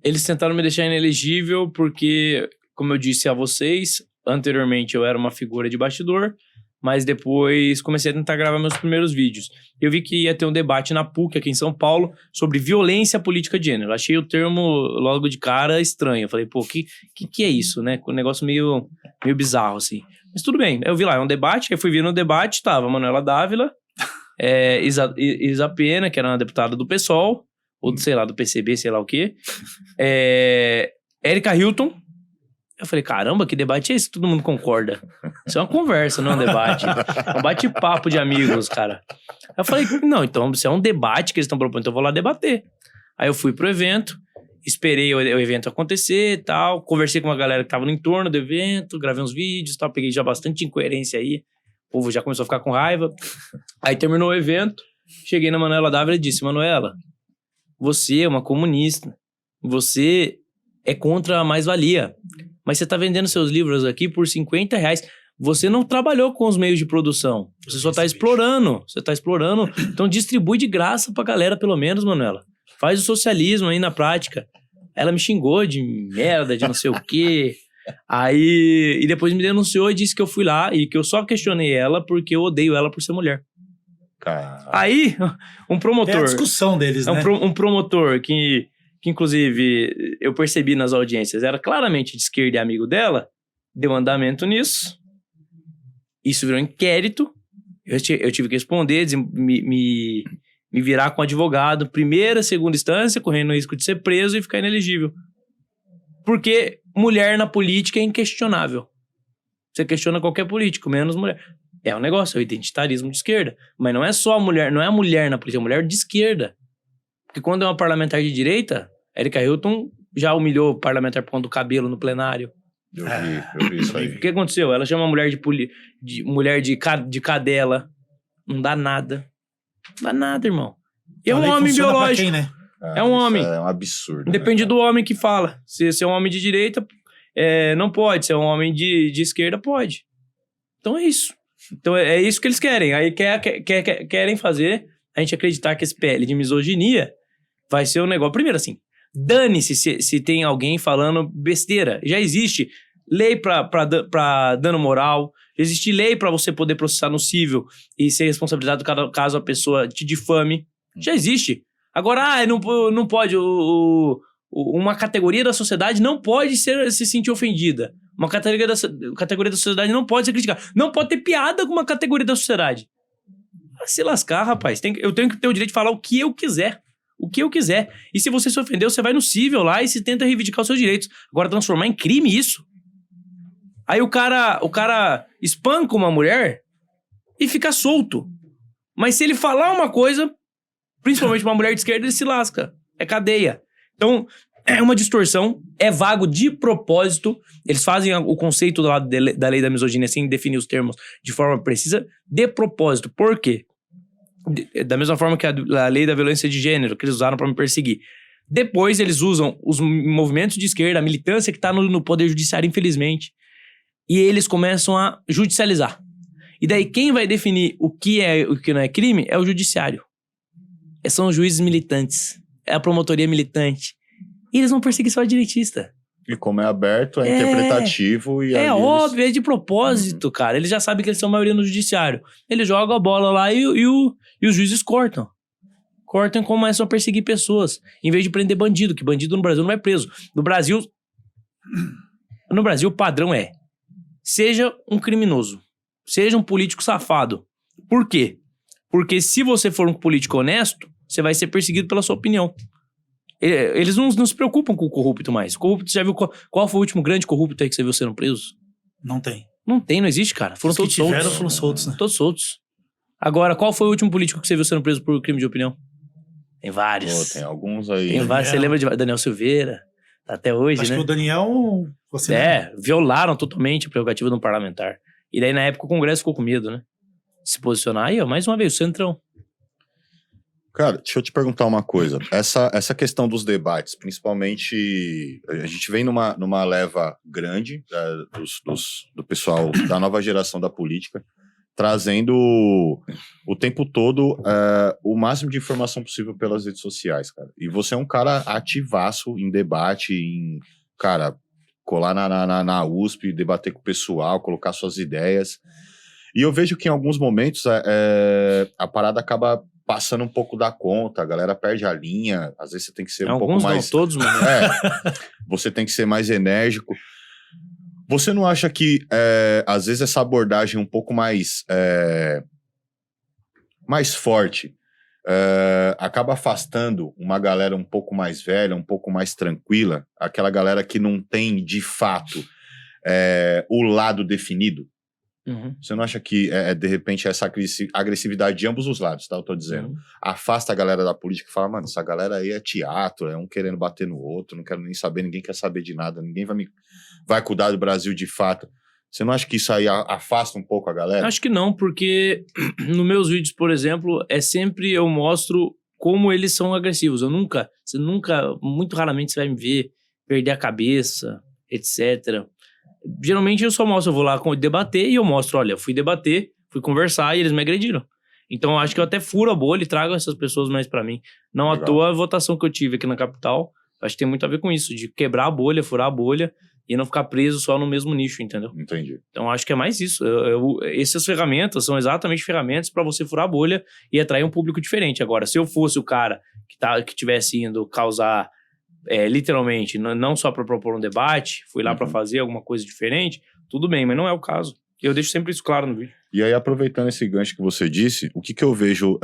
Eles tentaram me deixar inelegível porque, como eu disse a vocês, anteriormente eu era uma figura de bastidor, mas depois comecei a tentar gravar meus primeiros vídeos. Eu vi que ia ter um debate na PUC, aqui em São Paulo, sobre violência política de gênero. Achei o termo, logo de cara, estranho. Eu falei, pô, que é isso, né? Um negócio meio bizarro, assim. Mas tudo bem, eu vi lá, é um debate, aí fui ver no debate, tava a Manuela Dávila, Isa Pena, que era uma deputada do PSOL, ou sei lá, do PCB, sei lá o quê. Érica Hilton. Eu falei, caramba, que debate é esse? Todo mundo concorda. Isso é uma conversa, não é um debate. É um bate-papo de amigos, cara. Aí eu falei, não, então se é um debate que eles estão propondo, então eu vou lá debater. Aí eu fui pro evento, esperei o evento acontecer e tal, conversei com uma galera que tava no entorno do evento, gravei uns vídeos e tal, peguei já bastante incoerência aí. O povo já começou a ficar com raiva. Aí terminou o evento, cheguei na Manuela Dávila e disse, Manuela, você é uma comunista, você é contra a mais-valia, mas você tá vendendo seus livros aqui por R$50. Você não trabalhou com os meios de produção, você só tá explorando, então distribui de graça pra galera pelo menos, Manuela. Faz o socialismo aí na prática. Ela me xingou de merda, de não sei o quê. Aí, e depois me denunciou e disse que eu fui lá e que eu só questionei ela porque eu odeio ela por ser mulher. Caramba. Aí, um promotor... É a discussão deles, né? Um promotor que inclusive, eu percebi nas audiências, era claramente de esquerda e amigo dela, deu andamento nisso. Isso virou inquérito. Eu tive que responder, me virar com advogado, primeira, segunda instância, correndo o risco de ser preso e ficar inelegível. Porque mulher na política é inquestionável. Você questiona qualquer político, menos mulher. É um negócio, é o identitarismo de esquerda. Mas não é só a mulher, não é a mulher na política, é a mulher de esquerda. Porque quando é uma parlamentar de direita, Érica Hilton já humilhou o parlamentar por conta do cabelo no plenário. Eu vi isso aí. O que aconteceu? Ela chama a mulher mulher de cadela. Não dá nada. Não dá nada, irmão. E é um homem biológico. Quem, né? É um homem. É um absurdo. Depende do homem que fala. Se é um homem de direita, não pode. Se é um homem de esquerda, pode. Então é isso. Então é isso que eles querem. Aí querem fazer a gente acreditar que esse PL de misoginia vai ser um negócio... Primeiro assim, dane-se se tem alguém falando besteira. Já existe lei pra dano moral, existe lei pra você poder processar no cível e ser responsabilizado caso a pessoa te difame. Já existe. Agora, não pode... uma categoria da sociedade não pode se sentir ofendida. Uma categoria da sociedade não pode ser criticada. Não pode ter piada com uma categoria da sociedade. Se lascar, rapaz. Eu tenho que ter o direito de falar o que eu quiser. O que eu quiser. E se você se ofendeu, você vai no cível lá e se tenta reivindicar os seus direitos. Agora, transformar em crime isso? Aí o cara espanca uma mulher e fica solto. Mas se ele falar uma coisa, principalmente uma mulher de esquerda, ele se lasca. É cadeia. Então, é uma distorção, é vago de propósito. Eles fazem o conceito da lei da misoginia sem definir os termos de forma precisa, de propósito. Por quê? Da mesma forma que a lei da violência de gênero, que eles usaram para me perseguir. Depois, eles usam os movimentos de esquerda, a militância que está no poder judiciário, infelizmente, e eles começam a judicializar. E daí, quem vai definir o que é e o que não é crime é o judiciário. São os juízes militantes. É a promotoria militante. E eles vão perseguir só a direitista. E como é aberto, é interpretativo e... É óbvio, é de propósito, cara. Eles já sabem que eles são maioria no judiciário. Eles jogam a bola lá e os juízes cortam. Cortam e começam a perseguir pessoas. Em vez de prender bandido, que bandido no Brasil não é preso. No Brasil, o padrão é: seja um criminoso, seja um político safado. Por quê? Porque se você for um político honesto, você vai ser perseguido pela sua opinião. Eles não se preocupam com o corrupto mais. O corrupto, você já viu qual foi o último grande corrupto aí que você viu sendo preso? Não tem. Não tem, não existe, cara. Foram Os que todos tiveram soltos. foram soltos, né? Todos soltos. Agora, qual foi o último político que você viu sendo preso por crime de opinião? Tem vários. Pô, tem alguns aí. Tem vários. Você lembra de Daniel Silveira? Tá até hoje, Acho né? que o Daniel... Violaram totalmente a prerrogativa de um parlamentar. E daí, na época, o Congresso ficou com medo, né? De se posicionar. Aí, ó, mais uma vez, o Centrão. Cara, deixa eu te perguntar uma coisa. Essa questão dos debates, principalmente, a gente vem numa leva grande do pessoal da nova geração da política, trazendo o tempo todo o máximo de informação possível pelas redes sociais, cara. E você é um cara ativaço em debate, cara, colar na USP, debater com o pessoal, colocar suas ideias. E eu vejo que em alguns momentos a parada acaba passando um pouco da conta, a galera perde a linha, às vezes você tem que ser um pouco mais... Alguns não, todos, mano. Você tem que ser mais enérgico. Você não acha que, às vezes, essa abordagem um pouco mais forte acaba afastando uma galera um pouco mais velha, um pouco mais tranquila, aquela galera que não tem, de fato, o lado definido? Uhum. Você não acha que, de repente, essa agressividade de ambos os lados, tá? Eu tô dizendo, afasta a galera da política e fala, mano, essa galera aí é teatro, é um querendo bater no outro, não quero nem saber, ninguém quer saber de nada, ninguém vai cuidar do Brasil de fato. Você não acha que isso aí afasta um pouco a galera? Acho que não, porque nos meus vídeos, por exemplo, sempre eu mostro como eles são agressivos. Você nunca, muito raramente você vai me ver perder a cabeça, etc. Geralmente eu só mostro, eu vou lá debater e eu mostro, olha, eu fui debater, fui conversar e eles me agrediram. Então eu acho que eu até furo a bolha e trago essas pessoas mais pra mim. Não à toa a votação que eu tive aqui na capital, acho que tem muito a ver com isso, de quebrar a bolha, furar a bolha e não ficar preso só no mesmo nicho, entendeu? Entendi. Então acho que é mais isso. Essas ferramentas são exatamente ferramentas pra você furar a bolha e atrair um público diferente. Agora, se eu fosse o cara que tivesse indo causar... literalmente, não só para propor um debate, fui lá para fazer alguma coisa diferente, tudo bem, mas não é o caso. Eu deixo sempre isso claro no vídeo. E aí, aproveitando esse gancho que você disse, o que eu vejo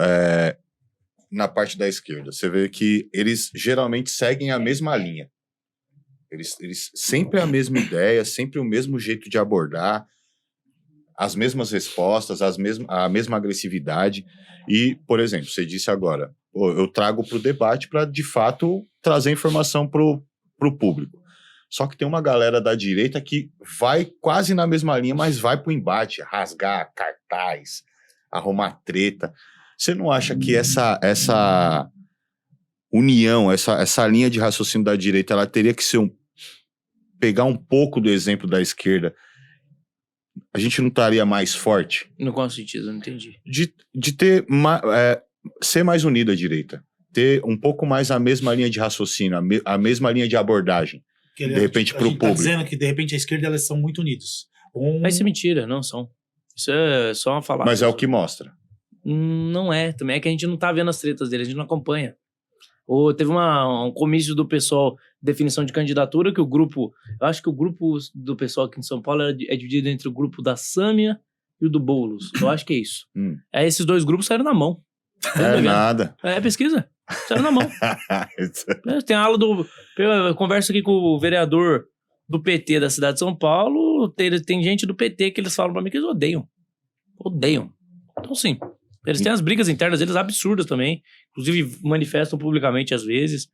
na parte da esquerda? Você vê que eles geralmente seguem a mesma linha. Eles sempre a mesma ideia, sempre o mesmo jeito de abordar, as mesmas respostas, a mesma agressividade. E, por exemplo, você disse agora, eu trago para o debate para, de fato, trazer informação para o público. Só que tem uma galera da direita que vai quase na mesma linha, mas vai para o embate, rasgar cartaz, arrumar treta. Você não acha que essa união, essa linha de raciocínio da direita, ela teria que ser pegar um pouco do exemplo da esquerda? A gente não estaria mais forte? No qual sentido? Eu não entendi. De ter... ser mais unida à direita, ter um pouco mais a mesma linha de raciocínio, a mesma linha de abordagem, de repente, para o público. Tá dizendo que, de repente, a esquerda, elas são muito unidos. Mas isso é mentira, não são. Isso é só uma falácia. Mas é o que mostra. Não é, também é que a gente não tá vendo as tretas dele, a gente não acompanha. Teve um comício do pessoal, definição de candidatura, que eu acho que o grupo do pessoal aqui em São Paulo é dividido entre o grupo da Sâmia e o do Boulos. Eu acho que é isso. Esses dois grupos saíram na mão. Nada. Pesquisa. Saiu na mão. Tem a aula eu converso aqui com o vereador do PT da cidade de São Paulo. Tem gente do PT que eles falam pra mim que eles odeiam. Odeiam. Então, sim. Eles têm as brigas internas deles absurdas também. Inclusive, manifestam publicamente às vezes.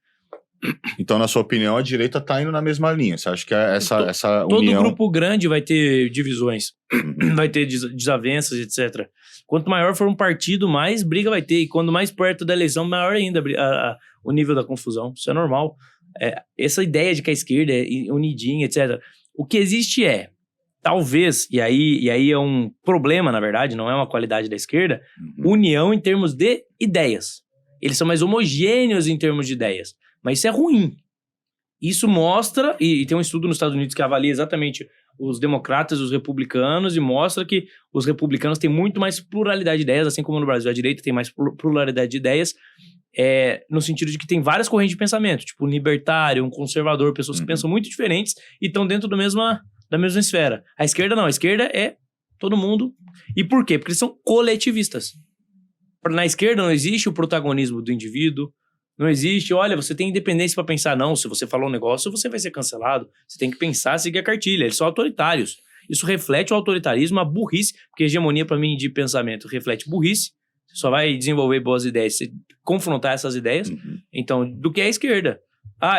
Então, na sua opinião, a direita tá indo na mesma linha. Você acha que essa todo união... Todo grupo grande vai ter divisões. Vai ter desavenças, etc. Quanto maior for um partido, mais briga vai ter. E quando mais perto da eleição, maior ainda o nível da confusão. Isso é normal. Essa ideia de que a esquerda é unidinha, etc. O que existe talvez, e aí é um problema, na verdade, não é uma qualidade da esquerda, união em termos de ideias. Eles são mais homogêneos em termos de ideias. Mas isso é ruim. Isso mostra, e tem um estudo nos Estados Unidos que avalia exatamente os democratas e os republicanos, e mostra que os republicanos têm muito mais pluralidade de ideias, assim como no Brasil a direita tem mais pluralidade de ideias, no sentido de que tem várias correntes de pensamento, tipo um libertário, um conservador, pessoas que pensam muito diferentes e estão dentro da mesma esfera. A esquerda não, a esquerda é todo mundo. E por quê? Porque eles são coletivistas. Na esquerda não existe o protagonismo do indivíduo, não existe, olha, você tem independência para pensar, não, se você falou um negócio, você vai ser cancelado, você tem que pensar, seguir a cartilha, eles são autoritários. Isso reflete o autoritarismo, a burrice, porque a hegemonia, para mim, de pensamento reflete burrice, você só vai desenvolver boas ideias se confrontar essas ideias, então, do que é a esquerda.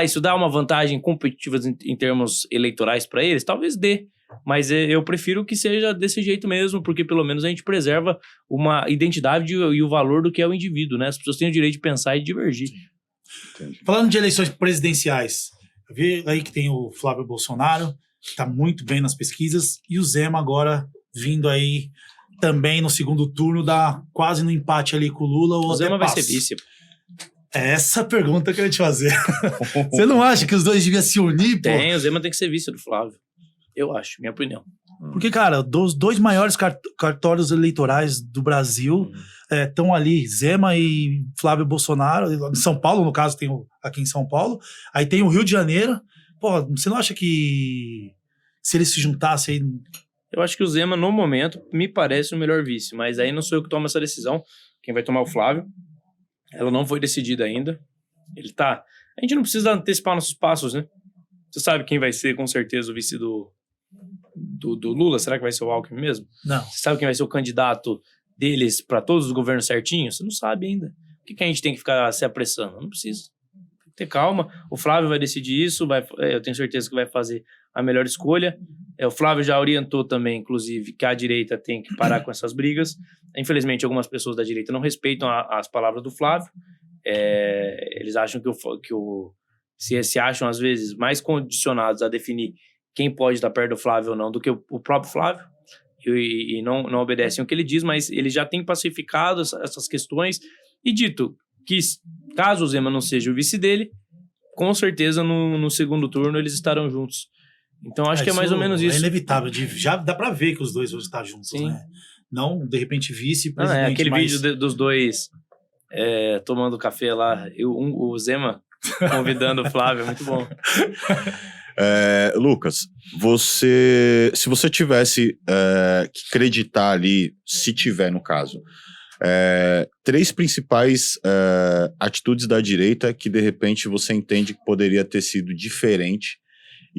Isso dá uma vantagem competitiva em termos eleitorais para eles? Talvez dê, mas eu prefiro que seja desse jeito mesmo, porque pelo menos a gente preserva uma identidade e o valor do que é o indivíduo, né? As pessoas têm o direito de pensar e divergir. Entendi. Falando de eleições presidenciais, eu vi aí que tem o Flávio Bolsonaro, que está muito bem nas pesquisas, e o Zema agora vindo aí também no segundo turno, quase no empate ali com o Lula. O Zema vai ser vice. É essa pergunta que eu ia te fazer. Você não acha que os dois deviam se unir, pô? O Zema tem que ser vice do Flávio. Eu acho, minha opinião. Porque, cara, dos dois maiores cartórios eleitorais do Brasil estão ali, Zema e Flávio Bolsonaro. Em São Paulo, no caso, tem aqui em São Paulo. Aí tem o Rio de Janeiro. Pô, você não acha que se eles se juntassem aí... Eu acho que o Zema, no momento, me parece o melhor vice. Mas aí não sou eu que tomo essa decisão. Quem vai tomar é o Flávio. Ela não foi decidida ainda. A gente não precisa antecipar nossos passos, né? Você sabe quem vai ser, com certeza, o vice do Lula? Será que vai ser o Alckmin mesmo? Não. Você sabe quem vai ser o candidato deles para todos os governos certinho? Você não sabe ainda. Por que a gente tem que ficar se apressando? Não precisa. Tem que ter calma. O Flávio vai decidir isso. Eu tenho certeza que vai fazer a melhor escolha. O Flávio já orientou também, inclusive, que a direita tem que parar com essas brigas. Infelizmente, algumas pessoas da direita não respeitam as palavras do Flávio. Eles acham se acham, às vezes, mais condicionados a definir quem pode estar perto do Flávio ou não do que o próprio Flávio. E não obedecem o que ele diz, mas ele já tem pacificado essas questões e dito que, caso o Zema não seja o vice dele, com certeza no segundo turno eles estarão juntos. Então acho que é mais ou menos isso. É inevitável, já dá pra ver que os dois vão estar juntos, Sim. né? Não, de repente, vice-presidente. Aquele vídeo dos dois tomando café lá, o Zema convidando o Flávio, é muito bom. Lucas, se você tivesse que acreditar ali, se tiver no caso, 3 principais atitudes da direita que de repente você entende que poderia ter sido diferente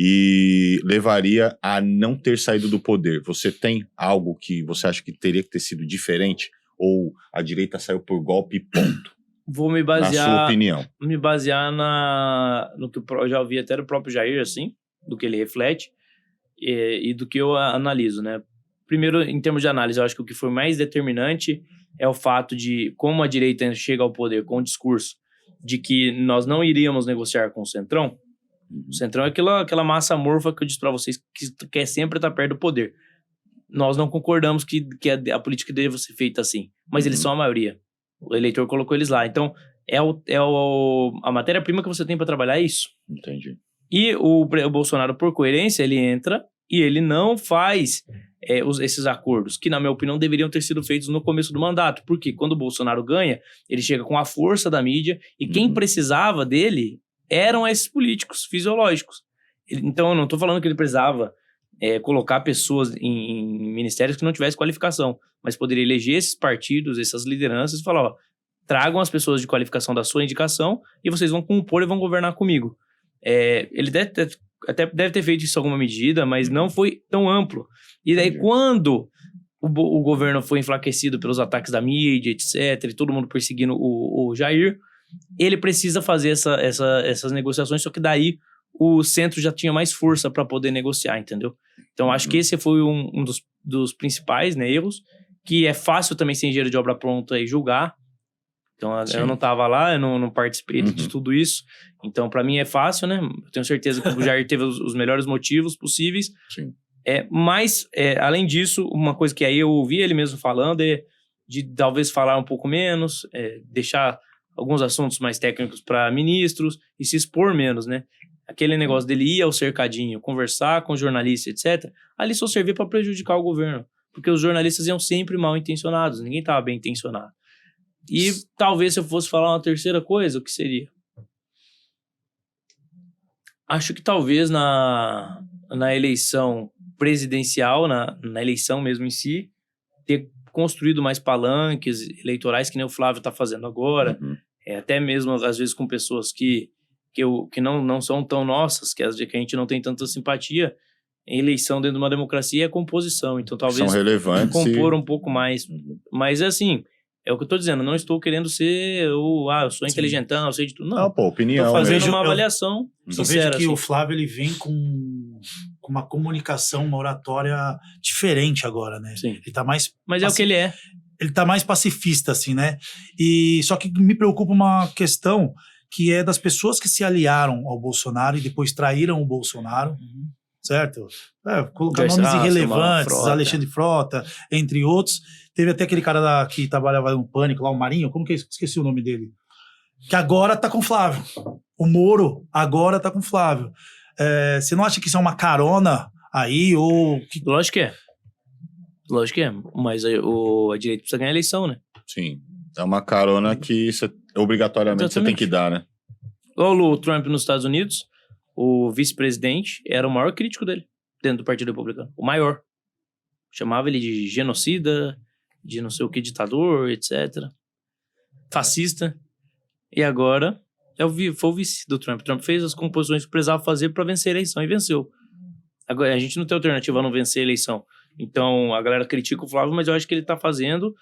e levaria a não ter saído do poder. Você tem algo que você acha que teria que ter sido diferente? Ou a direita saiu por golpe e ponto? Vou me basear... Na sua opinião. Me basear no que eu já ouvi até do próprio Jair, assim, do que ele reflete e do que eu analiso, né? Primeiro, em termos de análise, eu acho que o que foi mais determinante é o fato de como a direita chega ao poder com o discurso de que nós não iríamos negociar com o Centrão. O Centrão é aquela massa amorfa que eu disse para vocês que quer sempre estar perto do poder. Nós não concordamos que a política deva ser feita assim, mas eles são a maioria. O eleitor colocou eles lá. Então, a matéria-prima que você tem para trabalhar é isso. Entendi. E o Bolsonaro, por coerência, ele entra e ele não faz esses acordos, que, na minha opinião, deveriam ter sido feitos no começo do mandato. Porque quando o Bolsonaro ganha, ele chega com a força da mídia e quem precisava dele eram esses políticos fisiológicos. Então, eu não estou falando que ele precisava colocar pessoas em ministérios que não tivessem qualificação, mas poderia eleger esses partidos, essas lideranças e falar, tragam as pessoas de qualificação da sua indicação e vocês vão compor e vão governar comigo. Ele deve ter feito isso em alguma medida, mas não foi tão amplo. E daí, quando o governo foi enfraquecido pelos ataques da mídia, etc., e todo mundo perseguindo o Jair, ele precisa fazer essas negociações, só que daí o centro já tinha mais força para poder negociar, entendeu? Então, acho que esse foi um dos principais, né, erros, que é fácil também ser engenheiro de obra pronta e julgar. Então, eu não estava lá, eu não participei de tudo isso. Então, para mim é fácil, né? Eu tenho certeza que o Jair teve os melhores motivos possíveis. Sim. Mas, além disso, uma coisa que aí eu ouvi ele mesmo falando é de talvez falar um pouco menos, deixar alguns assuntos mais técnicos para ministros e se expor menos, né? Aquele negócio dele ir ao cercadinho, conversar com jornalistas, etc., ali só servia para prejudicar o governo, porque os jornalistas iam sempre mal intencionados, ninguém estava bem intencionado. E talvez se eu fosse falar uma terceira coisa, o que seria? Acho que talvez na eleição presidencial, na eleição mesmo em si, ter construído mais palanques eleitorais, que nem o Flávio está fazendo agora, Uhum. até mesmo, às vezes, com pessoas que não são tão nossas, que a gente não tem tanta simpatia. Eleição dentro de uma democracia é composição, então talvez São relevantes. compor um pouco mais. Uhum. Mas, assim, é o que eu tô dizendo, não estou querendo ser eu sou inteligentão, eu sei de tudo. Não, Não, pô, opinião. tô fazendo vejo- uma eu- avaliação Eu sincera. vejo que assim. o Flávio ele vem com uma comunicação, uma oratória diferente agora, né? Sim. Ele tá mais Mas é o que ele é. ele tá mais pacifista, assim, né? E só que me preocupa uma questão que é das pessoas que se aliaram ao Bolsonaro e depois traíram o Bolsonaro, certo? Colocar Joyce nomes Hasselman, irrelevantes, Frota. Alexandre Frota, entre outros. Teve até aquele cara que trabalhava no Pânico lá, o Marinho, como que é? Esqueci o nome dele. Que agora tá com o Flávio. O Moro agora tá com o Flávio. Você não acha que isso é uma carona aí, ou... Lógico que é. Lógico que é. Mas a direita precisa ganhar a eleição, né? Sim. É uma carona que obrigatoriamente você tem Exatamente. que dar, né? Igual o Trump nos Estados Unidos, o vice-presidente era o maior crítico dele dentro do Partido Republicano. O maior. Chamava ele de genocida, de não sei o que, ditador, etc. Fascista. E agora foi o vice do Trump. O Trump fez as composições que precisava fazer para vencer a eleição e venceu. Agora, a gente não tem alternativa a não vencer a eleição. Então, a galera critica o Flávio, mas eu acho que ele está fazendo,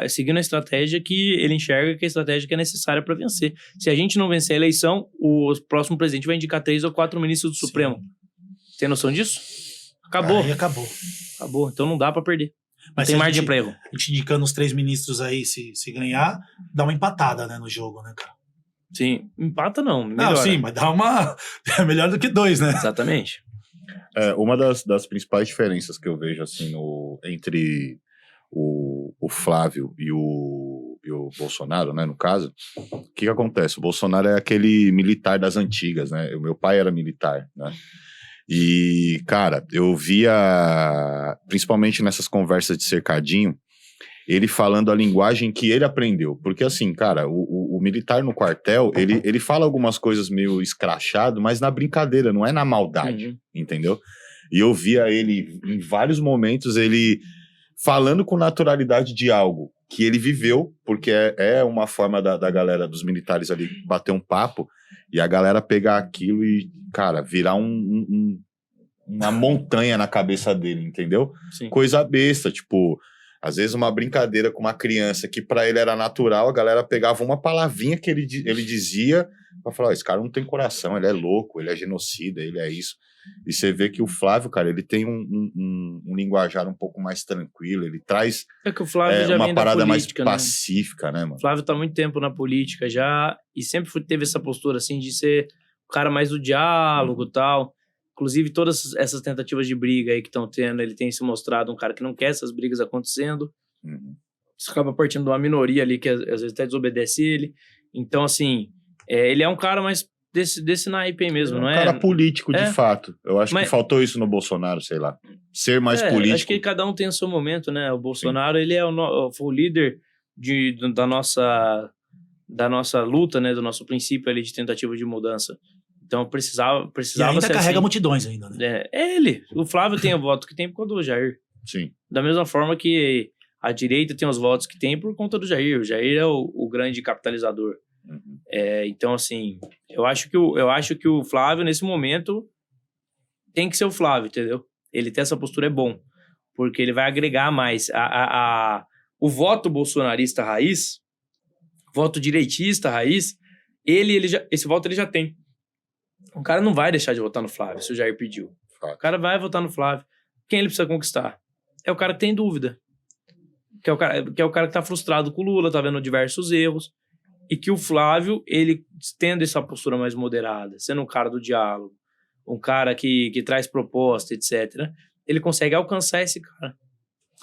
seguindo a estratégia que ele enxerga que é a estratégia que é necessária para vencer. Se a gente não vencer a eleição, o próximo presidente vai indicar 3 ou 4 ministros do Sim. Supremo. Tem noção disso? Acabou. Aí acabou. Acabou. Então não dá para perder. Não Mas tem se a margem gente- para erro. A gente indicando os 3 ministros aí, se ganhar, dá uma empatada, né, no jogo, né, cara? Sim. Empata não. Não, Melhora. sim, mas dá uma... É melhor do que 2, né? Exatamente. Uma das principais diferenças que eu vejo assim entre o Flávio e o Bolsonaro, né, no caso, o que acontece? O Bolsonaro é aquele militar das antigas, né? O meu pai era militar, né? E, cara, eu via, principalmente nessas conversas de cercadinho, ele falando a linguagem que ele aprendeu. Porque, assim, cara, o militar no quartel, ele fala algumas coisas meio escrachado, mas na brincadeira, não é na maldade, Uhum. entendeu? E eu via ele, em vários momentos, ele falando com naturalidade de algo que ele viveu, porque é uma forma da galera, dos militares ali, bater um papo, e a galera pegar aquilo e, cara, virar uma montanha na cabeça dele, entendeu? Sim. Coisa besta, tipo, às vezes uma brincadeira com uma criança que pra ele era natural, a galera pegava uma palavrinha que ele dizia pra falar, esse cara não tem coração, ele é louco, ele é genocida, ele é isso. E você vê que o Flávio, cara, ele tem um linguajar um pouco mais tranquilo, ele traz É que o Flávio já uma vem da parada política, mais né? pacífica, né, mano? O Flávio tá há muito tempo na política já e sempre teve essa postura assim de ser o cara mais do diálogo e tal. Inclusive todas essas tentativas de briga aí que estão tendo, ele tem se mostrado um cara que não quer essas brigas acontecendo. Uhum. Isso acaba partindo de uma minoria ali que às vezes até desobedece ele. Então, assim, ele é um cara mais desse naipe aí mesmo, não um é? cara político, É. de fato. Eu acho Mas- que faltou isso no Bolsonaro, sei lá. Ser mais político. Acho que cada um tem o seu momento, né? O Bolsonaro, ele foi o líder da nossa luta, né? Do nosso princípio ali de tentativa de mudança. Então precisava E ainda ser carrega assim. multidões ainda, né? É ele. O Flávio tem o voto que tem por conta do Jair. Sim. Da mesma forma que a direita tem os votos que tem por conta do Jair. O Jair é o grande capitalizador. Uhum. Então, assim, eu acho que o Flávio, nesse momento, tem que ser o Flávio, entendeu? Ele ter essa postura é bom, porque ele vai agregar mais. O voto bolsonarista raiz, voto direitista raiz, esse voto ele já tem. O cara não vai deixar de votar no Flávio, se o Jair pediu. Fato. O cara vai votar no Flávio. Quem ele precisa conquistar? É o cara que tem dúvida. Que é o cara que tá frustrado com o Lula, tá vendo diversos erros. E que o Flávio, ele tendo essa postura mais moderada, sendo um cara do diálogo, um cara que traz proposta, etc., ele consegue alcançar esse cara.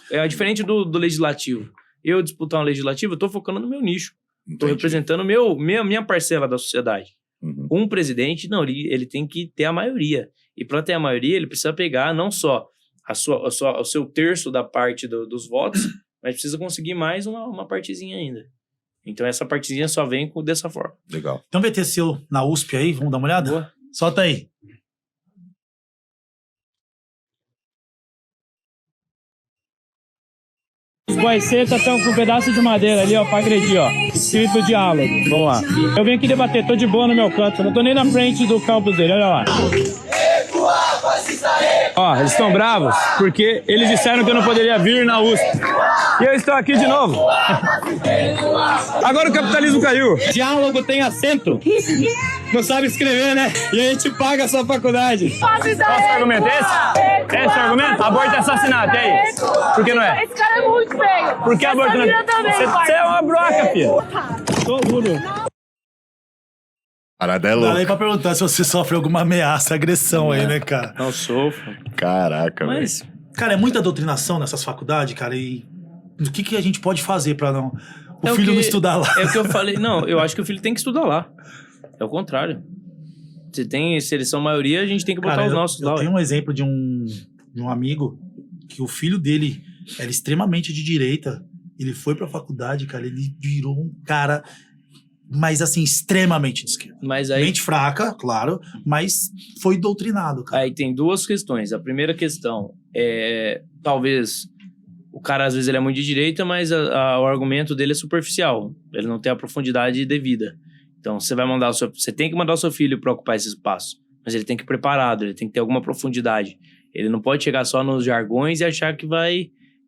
É diferente do legislativo. Eu disputar um legislativo, eu tô focando no meu nicho. Tô Entendi. representando minha parcela da sociedade. Uhum. Um presidente, não, ele tem que ter a maioria. E para ter a maioria, ele precisa pegar não só o seu terço da parte dos votos, mas precisa conseguir mais uma partezinha ainda. Então essa partezinha só vem dessa forma. Legal. Então VT seu na USP aí, vamos dar uma olhada? Boa. Solta aí. boicetas estão com um pedaço de madeira ali, ó, pra agredir, ó. Escrito diálogo. Vamos lá. Eu vim aqui debater, tô de boa no meu canto, não tô nem na frente do campus dele, olha lá. Ó, eles estão bravos porque eles disseram que eu não poderia vir na USP. E eu estou aqui de novo. Agora o capitalismo caiu. Diálogo tem acento. Não sabe escrever, né? E a gente paga a sua faculdade. Qual o argumento? Esse? Esse é o argumento? Aborto é assassinato, e aí? Por que não é? Esse cara é muito feio. Por que aborto não é? Você é uma broca, filho. Tô duro. Parada é Dá louca. nem pra perguntar se você sofre alguma ameaça, agressão aí, né, cara? Não sofro. Caraca, velho. Mas, Cara, é muita doutrinação nessas faculdades, cara, e o que a gente pode fazer pra não... O é filho não estudar lá. É o que eu falei. Não, eu acho que o filho tem que estudar lá. É o contrário. Se eles são maioria, a gente tem que botar Cara, os nossos lá. eu tenho um exemplo de um amigo que o filho dele era extremamente de direita. Ele foi pra faculdade, cara, ele virou um cara, mas assim, extremamente de esquerda. Mas aí, Mente fraca, claro, mas foi doutrinado, cara. aí tem duas questões. A primeira questão é, talvez, o cara às vezes ele é muito de direita, mas o argumento dele é superficial. Ele não tem a profundidade devida. Então, você tem que mandar o seu filho para ocupar esse espaço. Mas ele tem que ir preparado, ele tem que ter alguma profundidade. Ele não pode chegar só nos jargões e achar que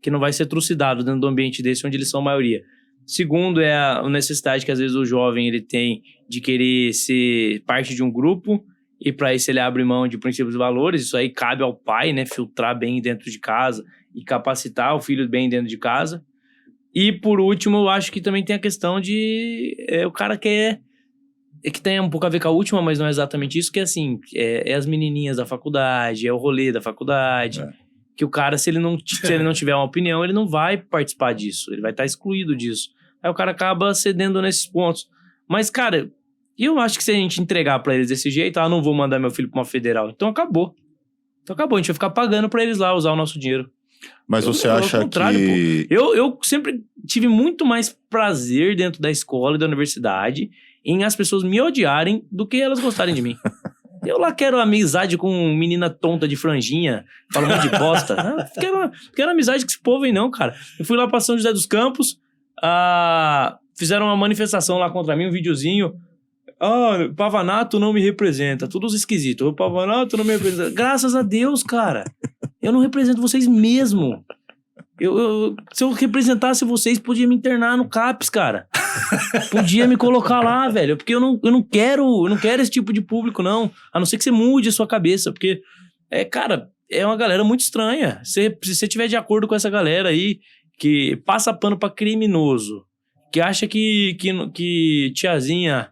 não vai ser trucidado dentro do ambiente desse onde eles são a maioria. Segundo, é a necessidade que às vezes o jovem ele tem de querer ser parte de um grupo, e para isso ele abre mão de princípios e valores. Isso aí cabe ao pai, né, filtrar bem dentro de casa e capacitar o filho bem dentro de casa. E por último, eu acho que também tem a questão de o cara que tem um pouco a ver com a última, mas não é exatamente isso, que é assim, é as menininhas da faculdade, é o rolê da faculdade, que o cara, se ele não tiver uma opinião, ele não vai participar disso, ele vai estar excluído disso. Aí o cara acaba cedendo nesses pontos. Mas, cara, eu acho que se a gente entregar pra eles desse jeito, não vou mandar meu filho pra uma federal, então acabou. A gente vai ficar pagando pra eles lá usar o nosso dinheiro. Mas você acha que... Eu sempre tive muito mais prazer dentro da escola e da universidade em as pessoas me odiarem do que elas gostarem de mim. Eu lá quero amizade com menina tonta de franjinha, fala um monte de bosta. Quero amizade com esse povo aí não, cara. Eu fui lá pra São José dos Campos, fizeram uma manifestação lá contra mim, um videozinho. Pavanato não me representa. Todos esquisitos. O Pavanato não me representa. Graças a Deus, cara. Eu não represento vocês mesmo. Se eu representasse vocês, podia me internar no CAPS, cara. Podia me colocar lá, velho. Porque eu não quero esse tipo de público, não. A não ser que você mude a sua cabeça. Porque, cara, é uma galera muito estranha. Se você estiver de acordo com essa galera aí, que passa pano pra criminoso, que acha que tiazinha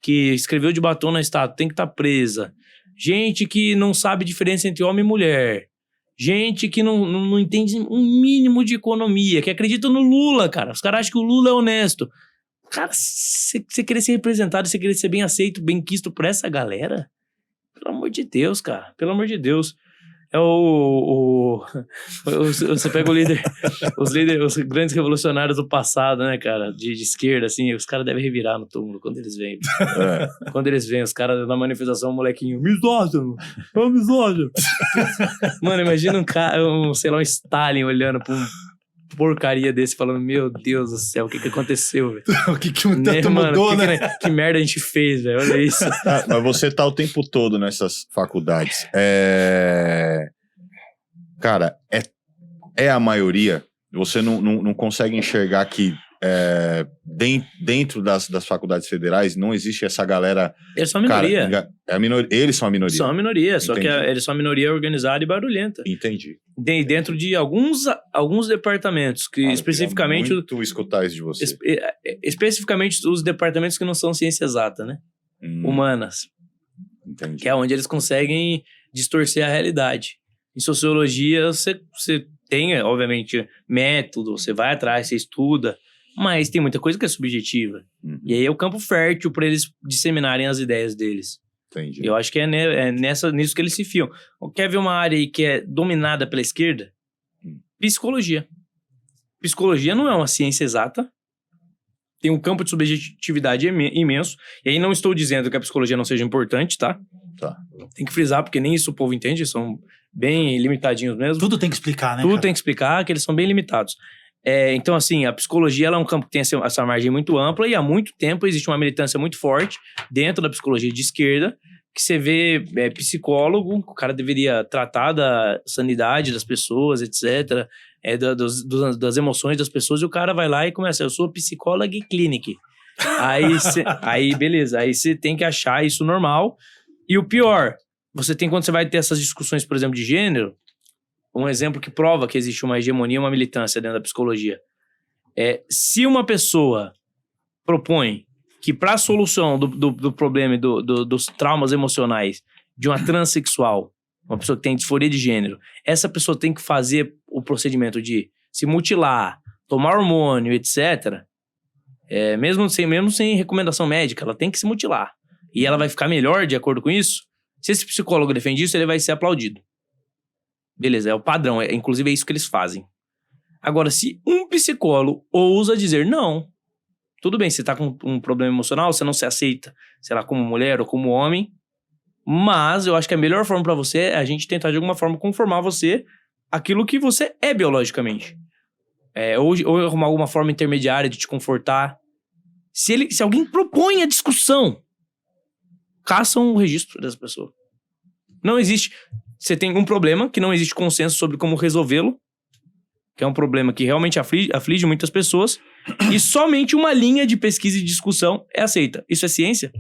que escreveu de batom na estátua tem que estar presa, gente que não sabe a diferença entre homem e mulher, gente que não entende um mínimo de economia, que acredita no Lula, cara. Os caras acham que o Lula é honesto. Cara, você querer ser representado, você querer ser bem aceito, bem quisto por essa galera? Pelo amor de Deus, cara. Pelo amor de Deus. Você pega os grandes revolucionários do passado, né, cara? De esquerda, assim, os caras devem revirar no túmulo quando eles vêm. Quando eles vêm, os caras na manifestação, um molequinho, misógino, misógino. Mano, imagina um Stalin olhando pra um porcaria desse, falando, meu Deus do céu, o que aconteceu, velho? O que tanto mudou, né? Que merda a gente fez, velho, olha isso. Mas você tá o tempo todo nessas faculdades. Cara, é a maioria? Você não consegue enxergar que dentro das faculdades federais não existe essa galera... Eles são a minoria. Cara, eles são a minoria. São a minoria, só Entendi. que eles são a minoria organizada e barulhenta. Entendi. Dentro de alguns departamentos, que especificamente... muito escutar isso de você. Especificamente os departamentos que não são ciência exata, né? Humanas. Entendi. Que é onde eles conseguem distorcer a realidade. Em sociologia, você tem, obviamente, método, você vai atrás, você estuda, mas tem muita coisa que é subjetiva. E aí é o campo fértil para eles disseminarem as ideias deles. Entendi. Eu acho que é nisso que eles se fiam. Quer ver uma área aí que é dominada pela esquerda? Psicologia. Psicologia não é uma ciência exata. Tem um campo de subjetividade imenso. E aí não estou dizendo que a psicologia não seja importante, tá? Tá. Tem que frisar, porque nem isso o povo entende, são bem limitadinhos mesmo. Tudo tem que explicar, né, Tudo cara? tem que explicar, que eles são bem limitados. Então, assim, a psicologia ela é um campo que tem essa margem muito ampla e há muito tempo existe uma militância muito forte dentro da psicologia de esquerda, que você vê psicólogo, o cara deveria tratar da sanidade das pessoas, etc., das emoções das pessoas, e o cara vai lá e começa, eu sou psicólogo e clinic. Aí, beleza, aí você tem que achar isso normal. E o pior, quando você vai ter essas discussões, por exemplo, de gênero, um exemplo que prova que existe uma hegemonia, uma militância dentro da psicologia. Se uma pessoa propõe que para a solução do problema e dos traumas emocionais de uma transexual, uma pessoa que tem disforia de gênero, essa pessoa tem que fazer o procedimento de se mutilar, tomar hormônio, etc., mesmo sem recomendação médica, ela tem que se mutilar. E ela vai ficar melhor de acordo com isso. Se esse psicólogo defende isso, ele vai ser aplaudido. Beleza, é o padrão. Inclusive é isso que eles fazem. Agora, se um psicólogo ousa dizer não, tudo bem, você tá com um problema emocional, você não se aceita, sei lá, como mulher ou como homem, mas eu acho que a melhor forma pra você é a gente tentar de alguma forma conformar você aquilo que você é biologicamente. Ou arrumar alguma forma intermediária de te confortar. Se alguém propõe a discussão, caçam o registro dessa pessoa. Não existe... Você tem um problema que não existe consenso sobre como resolvê-lo, que é um problema que realmente aflige muitas pessoas, e somente uma linha de pesquisa e discussão é aceita. Isso é ciência?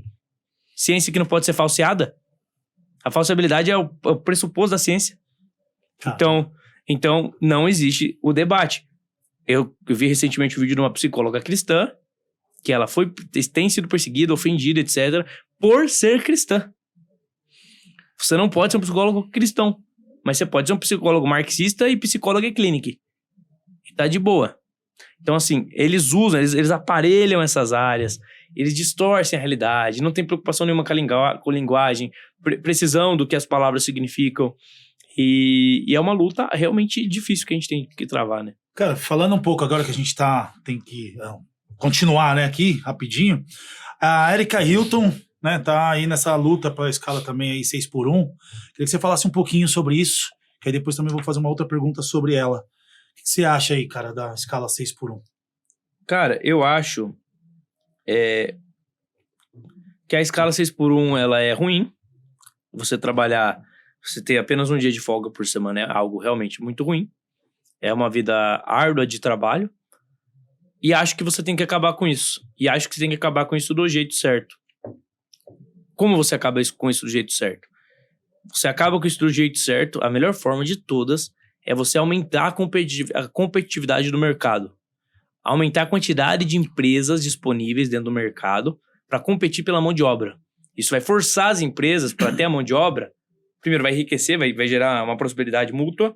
Ciência que não pode ser falseada? A falseabilidade é o pressuposto da ciência. Então, não existe o debate. Eu vi recentemente um vídeo de uma psicóloga cristã, que ela tem sido perseguida, ofendida, etc., por ser cristã. Você não pode ser um psicólogo cristão, mas você pode ser um psicólogo marxista e psicólogo clínico. E tá de boa. Então, assim, eles aparelham essas áreas, eles distorcem a realidade, não tem preocupação nenhuma com a linguagem, precisão do que as palavras significam. E é uma luta realmente difícil que a gente tem que travar, né? Cara, falando um pouco agora que a gente tem que continuar, né, aqui, rapidinho. A Erika Hilton, né, tá aí nessa luta para a escala também aí 6x1. Queria que você falasse um pouquinho sobre isso, que aí depois também vou fazer uma outra pergunta sobre ela. O que você acha aí, cara, da escala 6x1? Cara, eu acho que a escala 6x1 ela é ruim. Você ter apenas um dia de folga por semana é algo realmente muito ruim. É uma vida árdua de trabalho. E acho que você tem que acabar com isso. E acho que você tem que acabar com isso do jeito certo. Como você acaba com isso do jeito certo? Você acaba com isso do jeito certo, a melhor forma de todas é você aumentar a competitividade do mercado. Aumentar a quantidade de empresas disponíveis dentro do mercado para competir pela mão de obra. Isso vai forçar as empresas para ter a mão de obra. Primeiro, vai enriquecer, vai gerar uma prosperidade mútua.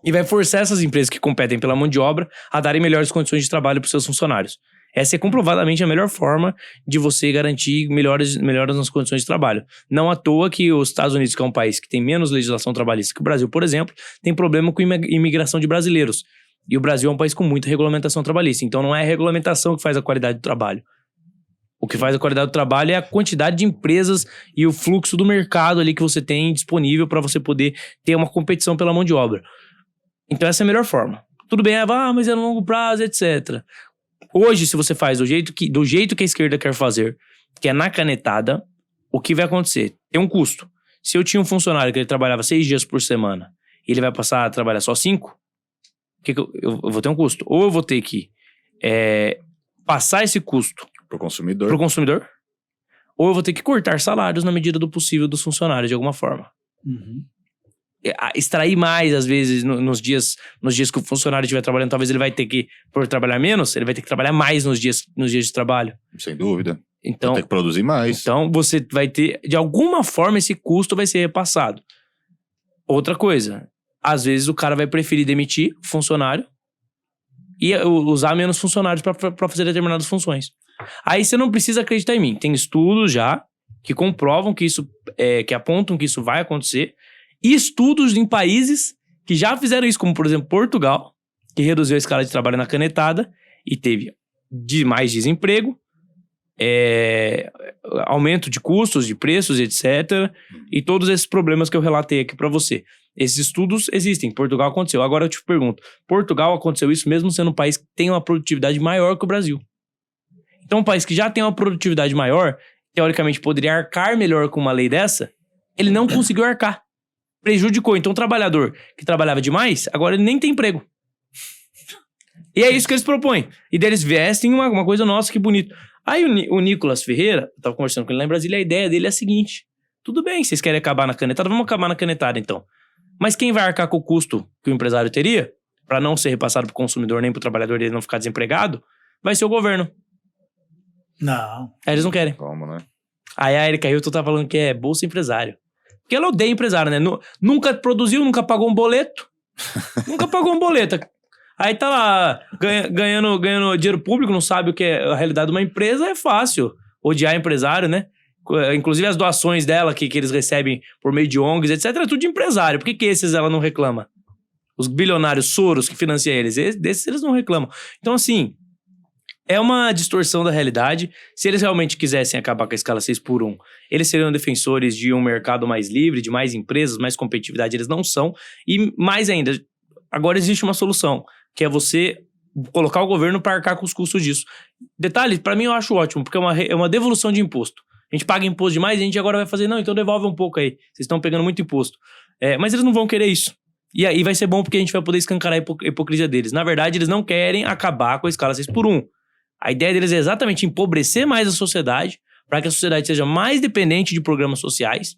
E vai forçar essas empresas que competem pela mão de obra a darem melhores condições de trabalho para os seus funcionários. Essa é comprovadamente a melhor forma de você garantir melhoras nas condições de trabalho. Não à toa que os Estados Unidos, que é um país que tem menos legislação trabalhista que o Brasil, por exemplo, tem problema com imigração de brasileiros. E o Brasil é um país com muita regulamentação trabalhista. Então não é a regulamentação que faz a qualidade do trabalho. O que faz a qualidade do trabalho é a quantidade de empresas e o fluxo do mercado ali que você tem disponível para você poder ter uma competição pela mão de obra. Então essa é a melhor forma. Tudo bem, mas é no longo prazo, etc. Hoje, se você faz do jeito que a esquerda quer fazer, que é na canetada, o que vai acontecer? Tem um custo. Se eu tinha um funcionário que ele trabalhava 6 dias por semana e ele vai passar a trabalhar só 5, eu vou ter um custo. Ou eu vou ter que passar esse custo pro consumidor, ou eu vou ter que cortar salários na medida do possível dos funcionários de alguma forma. Uhum. Extrair mais, às vezes, nos dias que o funcionário estiver trabalhando, talvez ele vai ter que, por trabalhar menos, ele vai ter que trabalhar mais nos dias de trabalho. Sem dúvida. Então, vai ter que produzir mais. Então, você vai ter, de alguma forma, esse custo vai ser repassado. Outra coisa, às vezes o cara vai preferir demitir o funcionário e usar menos funcionários para fazer determinadas funções. Aí você não precisa acreditar em mim. Tem estudos já que comprovam que isso, que apontam que isso vai acontecer. E estudos em países que já fizeram isso, como por exemplo Portugal, que reduziu a escala de trabalho na canetada e teve mais desemprego, aumento de custos, de preços, etc. E todos esses problemas que eu relatei aqui para você. Esses estudos existem. Portugal aconteceu. Agora eu te pergunto, Portugal aconteceu isso mesmo sendo um país que tem uma produtividade maior que o Brasil. Então, um país que já tem uma produtividade maior, teoricamente poderia arcar melhor com uma lei dessa, ele não conseguiu arcar. Prejudicou. Então, o trabalhador que trabalhava demais, agora ele nem tem emprego. E é isso que eles propõem. E daí eles vestem uma coisa nossa, que bonito. Aí o Nicolas Ferreira, eu tava conversando com ele lá em Brasília, a ideia dele é a seguinte: tudo bem, vocês querem acabar na canetada, vamos acabar na canetada então. Mas quem vai arcar com o custo que o empresário teria, para não ser repassado pro consumidor nem pro trabalhador dele não ficar desempregado, vai ser o governo. Não. Aí eles não querem. Como, né? Aí a Erika Hilton tá falando que é bolsa empresário. Porque ela odeia empresário, né? Nunca produziu, nunca pagou um boleto. Nunca pagou um boleto. Aí tá lá ganhando dinheiro público, não sabe o que é a realidade de uma empresa, é fácil odiar empresário, né? Inclusive as doações dela que eles recebem por meio de ONGs, etc, é tudo de empresário. Por que esses ela não reclama? Os bilionários Soros que financiam eles, desses eles não reclamam. Então, assim, é uma distorção da realidade. Se eles realmente quisessem acabar com a escala 6x1, eles seriam defensores de um mercado mais livre, de mais empresas, mais competitividade. Eles não são. E mais ainda, agora existe uma solução, que é você colocar o governo para arcar com os custos disso. Detalhe, para mim eu acho ótimo, porque é uma devolução de imposto. A gente paga imposto demais e a gente agora vai fazer, não, então devolve um pouco aí. Vocês estão pegando muito imposto. Mas eles não vão querer isso. E aí vai ser bom porque a gente vai poder escancarar a hipocrisia deles. Na verdade, eles não querem acabar com a escala 6x1. A ideia deles é exatamente empobrecer mais a sociedade, para que a sociedade seja mais dependente de programas sociais,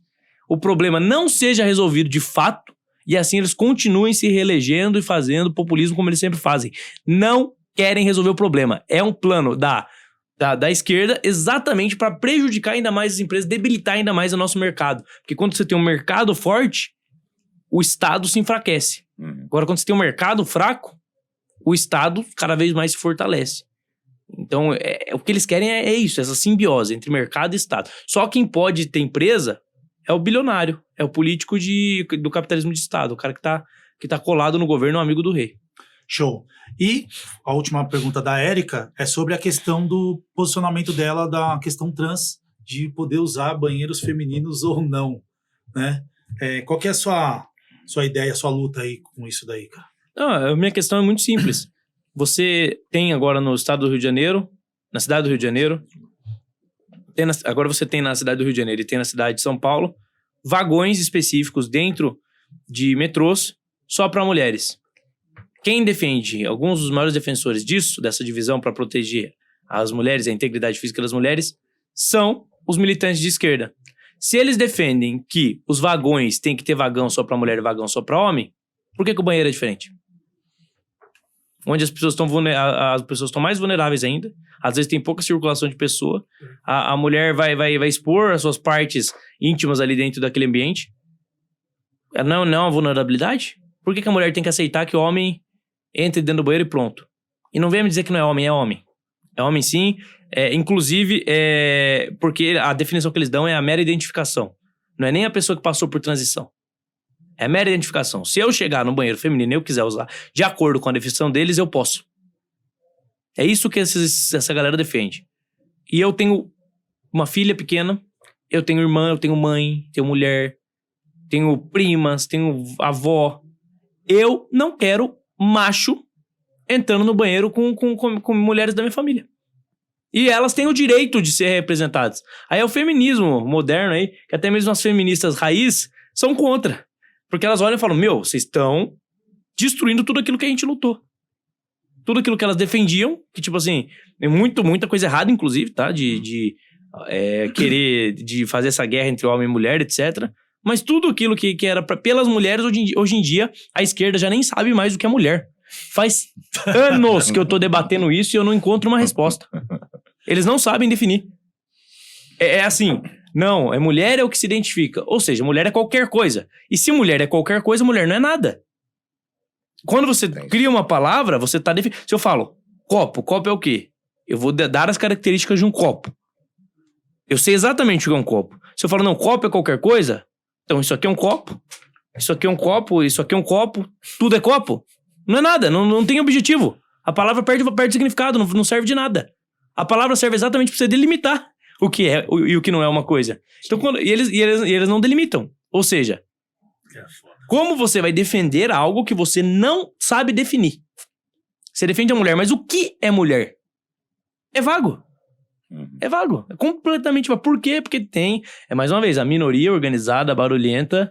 o problema não seja resolvido de fato, e assim eles continuem se reelegendo e fazendo populismo como eles sempre fazem. Não querem resolver o problema. É um plano da esquerda exatamente para prejudicar ainda mais as empresas, debilitar ainda mais o nosso mercado. Porque quando você tem um mercado forte, o Estado se enfraquece. Agora, quando você tem um mercado fraco, o Estado cada vez mais se fortalece. Então, o que eles querem é isso, essa simbiose entre mercado e Estado. Só quem pode ter empresa é o bilionário, é o político do capitalismo de Estado, o cara que tá colado no governo, um amigo do rei. Show. E a última pergunta da Érica é sobre a questão do posicionamento dela da questão trans, de poder usar banheiros femininos ou não, né? Qual que é a sua ideia, a sua luta aí com isso daí, cara? Não, a minha questão é muito simples. Você tem agora no estado do Rio de Janeiro, na cidade do Rio de Janeiro, agora você tem na cidade do Rio de Janeiro e tem na cidade de São Paulo, vagões específicos dentro de metrôs só para mulheres. Quem defende, alguns dos maiores defensores disso, dessa divisão para proteger as mulheres, a integridade física das mulheres, são os militantes de esquerda. Se eles defendem que os vagões têm que ter vagão só para mulher e vagão só para homem, por que o banheiro é diferente? Onde as pessoas estão mais vulneráveis ainda, às vezes tem pouca circulação de pessoa, a mulher vai expor as suas partes íntimas ali dentro daquele ambiente. Não é uma vulnerabilidade? Por que a mulher tem que aceitar que o homem entre dentro do banheiro e pronto? E não venha me dizer que não é homem, é homem. É homem sim, inclusive porque a definição que eles dão é a mera identificação. Não é nem a pessoa que passou por transição. É a mera identificação. Se eu chegar no banheiro feminino e eu quiser usar de acordo com a definição deles, eu posso. É isso que essa galera defende. E eu tenho uma filha pequena, eu tenho irmã, eu tenho mãe, tenho mulher, tenho primas, tenho avó. Eu não quero macho entrando no banheiro com mulheres da minha família. E elas têm o direito de ser representadas. Aí é o feminismo moderno aí, que até mesmo as feministas raiz são contra. Porque elas olham e falam, vocês estão destruindo tudo aquilo que a gente lutou. Tudo aquilo que elas defendiam, que tipo assim, tem muita coisa errada, inclusive, tá? De querer de fazer essa guerra entre homem e mulher, etc. Mas tudo aquilo que era pelas mulheres, hoje em dia, a esquerda já nem sabe mais o que é mulher. Faz anos que eu tô debatendo isso e eu não encontro uma resposta. Eles não sabem definir. É assim, não, mulher é o que se identifica. Ou seja, mulher é qualquer coisa. E se mulher é qualquer coisa, mulher não é nada. Quando você cria uma palavra, você tá definindo. Se eu falo, copo é o quê? Eu vou dar as características de um copo. Eu sei exatamente o que é um copo. Se eu falo, não, copo é qualquer coisa, então isso aqui é um copo, isso aqui é um copo, isso aqui é um copo, tudo é copo. Não é nada, não tem objetivo. A palavra perde significado, não serve de nada. A palavra serve exatamente para você delimitar o que é e o que não é uma coisa. Então, e eles não delimitam. Ou seja, Como você vai defender algo que você não sabe definir? Você defende a mulher, mas o que é mulher? É vago. É vago. É completamente vago. Por quê? Porque tem, mais uma vez, a minoria organizada, barulhenta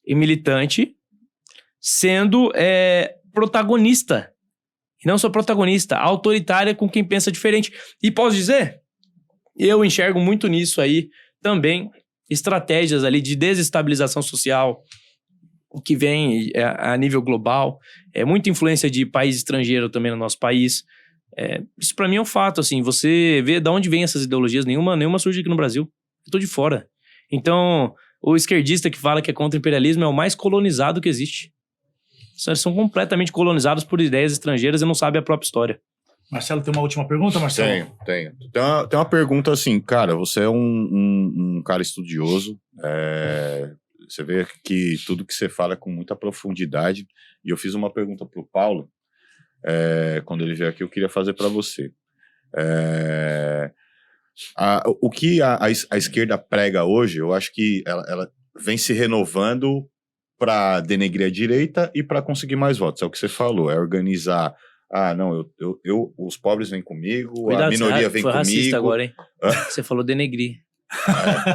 e militante sendo protagonista. E não só protagonista, autoritária com quem pensa diferente. E posso dizer, eu enxergo muito nisso aí também, estratégias ali de desestabilização social, o que vem a nível global, muita influência de país estrangeiro também no nosso país. Isso pra mim é um fato, assim, você vê de onde vem essas ideologias, nenhuma surge aqui no Brasil. Eu tô de fora. Então, o esquerdista que fala que é contra o imperialismo é o mais colonizado que existe. Eles são completamente colonizados por ideias estrangeiras e não sabem a própria história. Marcelo, tem uma última pergunta, Marcelo? Tenho. Tem uma pergunta assim, cara, você é um cara estudioso, você vê que tudo que você fala é com muita profundidade, e eu fiz uma pergunta pro Paulo, quando ele veio aqui, eu queria fazer para você. O que a esquerda prega hoje, eu acho que ela vem se renovando para denegrir a direita e para conseguir mais votos. É o que você falou, é organizar. Não, os pobres vêm comigo, cuidado, a minoria vem foi comigo. Racista agora, hein? Você falou denegrir.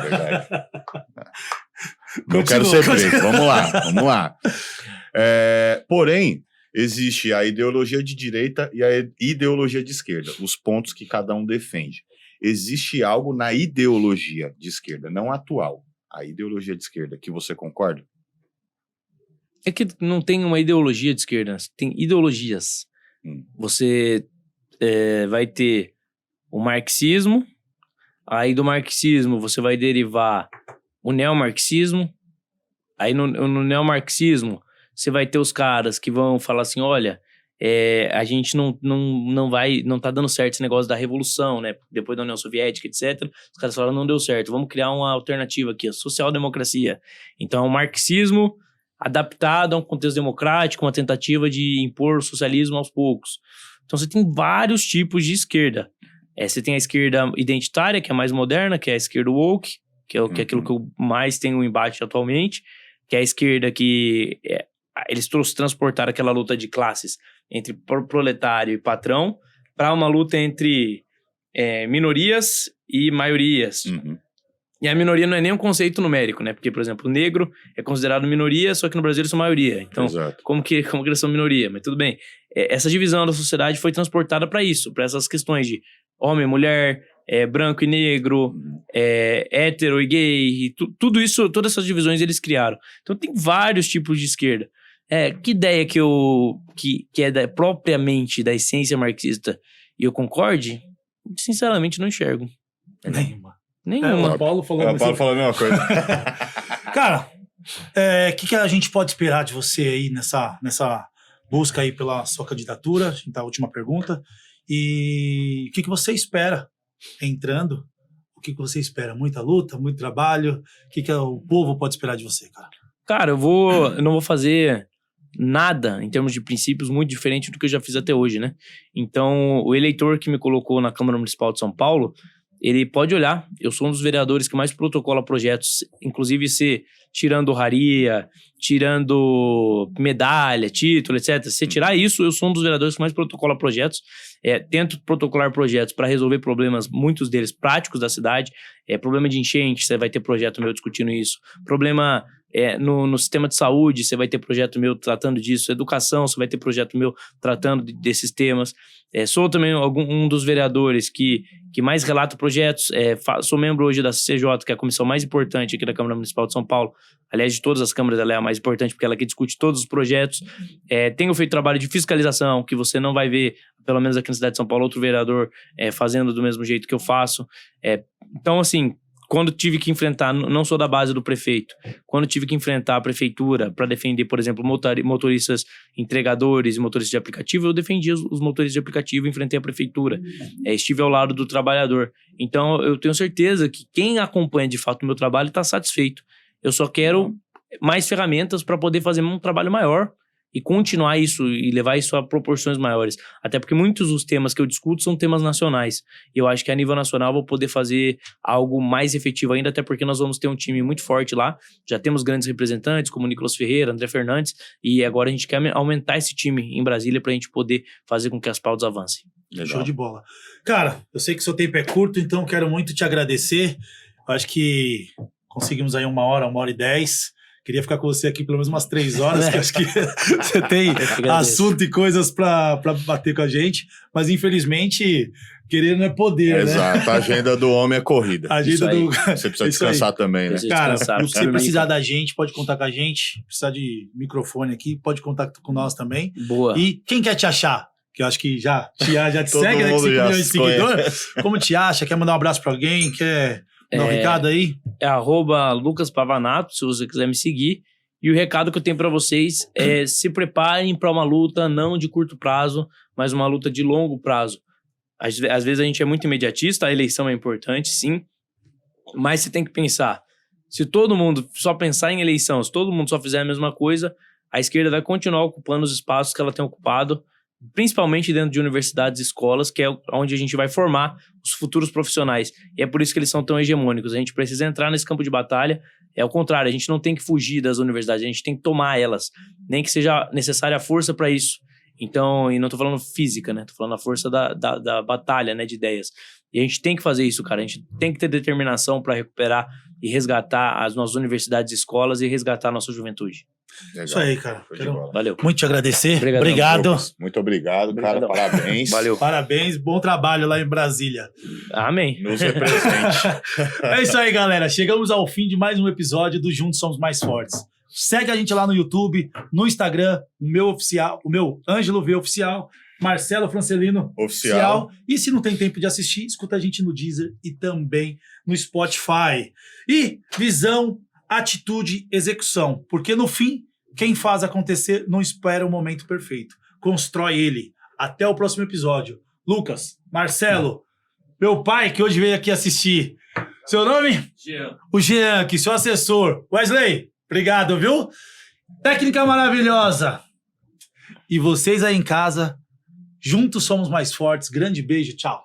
Verdade. Não quero ser preso. Vamos lá. Porém, existe a ideologia de direita e a ideologia de esquerda, os pontos que cada um defende. Existe algo na ideologia de esquerda, não atual, a ideologia de esquerda, que você concorda? É que não tem uma ideologia de esquerda, tem ideologias. Você vai ter o marxismo, aí do marxismo você vai derivar o neomarxismo, aí no neomarxismo você vai ter os caras que vão falar assim, olha, a gente não tá dando certo esse negócio da revolução, né, depois da União Soviética, etc. Os caras falaram, não deu certo, vamos criar uma alternativa aqui, a social-democracia. Então, o marxismo adaptado a um contexto democrático, uma tentativa de impor o socialismo aos poucos. Então você tem vários tipos de esquerda. Você tem a esquerda identitária, que é mais moderna, que é a esquerda woke, que é aquilo que eu mais tenho em embate atualmente, que é a esquerda que eles transportaram aquela luta de classes entre proletário e patrão para uma luta entre minorias e maiorias. E a minoria não é nem um conceito numérico, né? Porque, por exemplo, o negro é considerado minoria, só que no Brasil eles são maioria. Então, como que eles são minoria? Mas tudo bem. Essa divisão da sociedade foi transportada para isso, para essas questões de homem, mulher, branco e negro, hétero e gay, e tudo isso, todas essas divisões eles criaram. Então, tem vários tipos de esquerda. Que ideia que é propriamente da essência marxista e eu concorde? Sinceramente, não enxergo. Nenhuma. O Paulo falou a mesma coisa. Cara, o que a gente pode esperar de você aí nessa busca aí pela sua candidatura? A gente tá a última pergunta. E o que você espera entrando? O que você espera? Muita luta, muito trabalho? O que o povo pode esperar de você, cara? Cara, eu não vou fazer nada em termos de princípios muito diferente do que eu já fiz até hoje, né? Então, o eleitor que me colocou na Câmara Municipal de São Paulo, ele pode olhar, eu sou um dos vereadores que mais protocola projetos, inclusive tirando honraria, tirando medalha, título, etc. Se tirar isso, eu sou um dos vereadores que mais protocola projetos. Tento protocolar projetos para resolver problemas, muitos deles práticos da cidade. Problema de enchente, você vai ter projeto meu discutindo isso. Problema no sistema de saúde, você vai ter projeto meu tratando disso. Educação, você vai ter projeto meu tratando desses temas. Sou também um dos vereadores que mais relata projetos. Sou membro hoje da CCJ, que é a comissão mais importante aqui da Câmara Municipal de São Paulo. Aliás, de todas as câmaras, ela é a mais importante, porque ela que discute todos os projetos. Tenho feito trabalho de fiscalização, que você não vai ver, pelo menos aqui na cidade de São Paulo, outro vereador fazendo do mesmo jeito que eu faço. Então, assim, quando tive que enfrentar, não sou da base do prefeito, quando tive que enfrentar a prefeitura para defender, por exemplo, motoristas entregadores e motoristas de aplicativo, eu defendi os motoristas de aplicativo e enfrentei a prefeitura. Estive ao lado do trabalhador. Então, eu tenho certeza que quem acompanha de fato o meu trabalho está satisfeito. Eu só quero mais ferramentas para poder fazer um trabalho maior e continuar isso e levar isso a proporções maiores. Até porque muitos dos temas que eu discuto são temas nacionais. E eu acho que a nível nacional eu vou poder fazer algo mais efetivo ainda, até porque nós vamos ter um time muito forte lá. Já temos grandes representantes, como Nicolas Ferreira, André Fernandes, e agora a gente quer aumentar esse time em Brasília pra gente poder fazer com que as pautas avancem. Legal. Show de bola. Cara, eu sei que seu tempo é curto, então quero muito te agradecer. Eu acho que conseguimos aí 1h10. Queria ficar com você aqui pelo menos umas 3 horas, que acho que você tem assunto e coisas para bater com a gente. Mas, infelizmente, querer não é poder, Exato, a agenda do homem é corrida. A agenda do... Você precisa descansar também, né? Cara, descansar, se você precisar da gente, pode contar com a gente. Precisar de microfone aqui, pode contar com nós também. Boa. E quem quer te achar? Que eu acho que já te Todo segue, né? mundo 5 já milhões de se seguidores. Como te acha? Quer mandar um abraço para alguém? Quer dar um recado aí? É @LucasPavanato, se você quiser me seguir. E o recado que eu tenho pra vocês é: se preparem pra uma luta não de curto prazo, mas uma luta de longo prazo. Às vezes a gente é muito imediatista, a eleição é importante, sim, mas você tem que pensar, se todo mundo só pensar em eleição, se todo mundo só fizer a mesma coisa, a esquerda vai continuar ocupando os espaços que ela tem ocupado, principalmente dentro de universidades e escolas, que é onde a gente vai formar os futuros profissionais. E é por isso que eles são tão hegemônicos. A gente precisa entrar nesse campo de batalha. É o contrário, a gente não tem que fugir das universidades, a gente tem que tomar elas. Nem que seja necessária a força para isso. Então, e não tô falando física, né? Tô falando a força da batalha, né? De ideias. E a gente tem que fazer isso, cara. A gente tem que ter determinação para recuperar e resgatar as nossas universidades e escolas e resgatar a nossa juventude. Legal. Isso aí, cara. Show de Quero bola. Valeu. muito te agradecer. Obrigadão. Obrigado. Lucas, muito obrigado, cara. Obrigadão. Parabéns. Valeu. Parabéns, bom trabalho lá em Brasília. Amém. Nos represente. É isso aí, galera. Chegamos ao fim de mais um episódio do Juntos Somos Mais Fortes. Segue a gente lá no YouTube, no Instagram, o meu Ângelo V Oficial, Marcelo Francelino Oficial. E se não tem tempo de assistir, escuta a gente no Deezer e também no Spotify. E visão, atitude, execução. Porque no fim, quem faz acontecer não espera o momento perfeito. Constrói ele. Até o próximo episódio. Lucas, Marcelo, meu pai que hoje veio aqui assistir. Seu nome? Jean. O Jean aqui, seu assessor. Wesley, obrigado, viu? Técnica maravilhosa. E vocês aí em casa, juntos somos mais fortes. Grande beijo, tchau.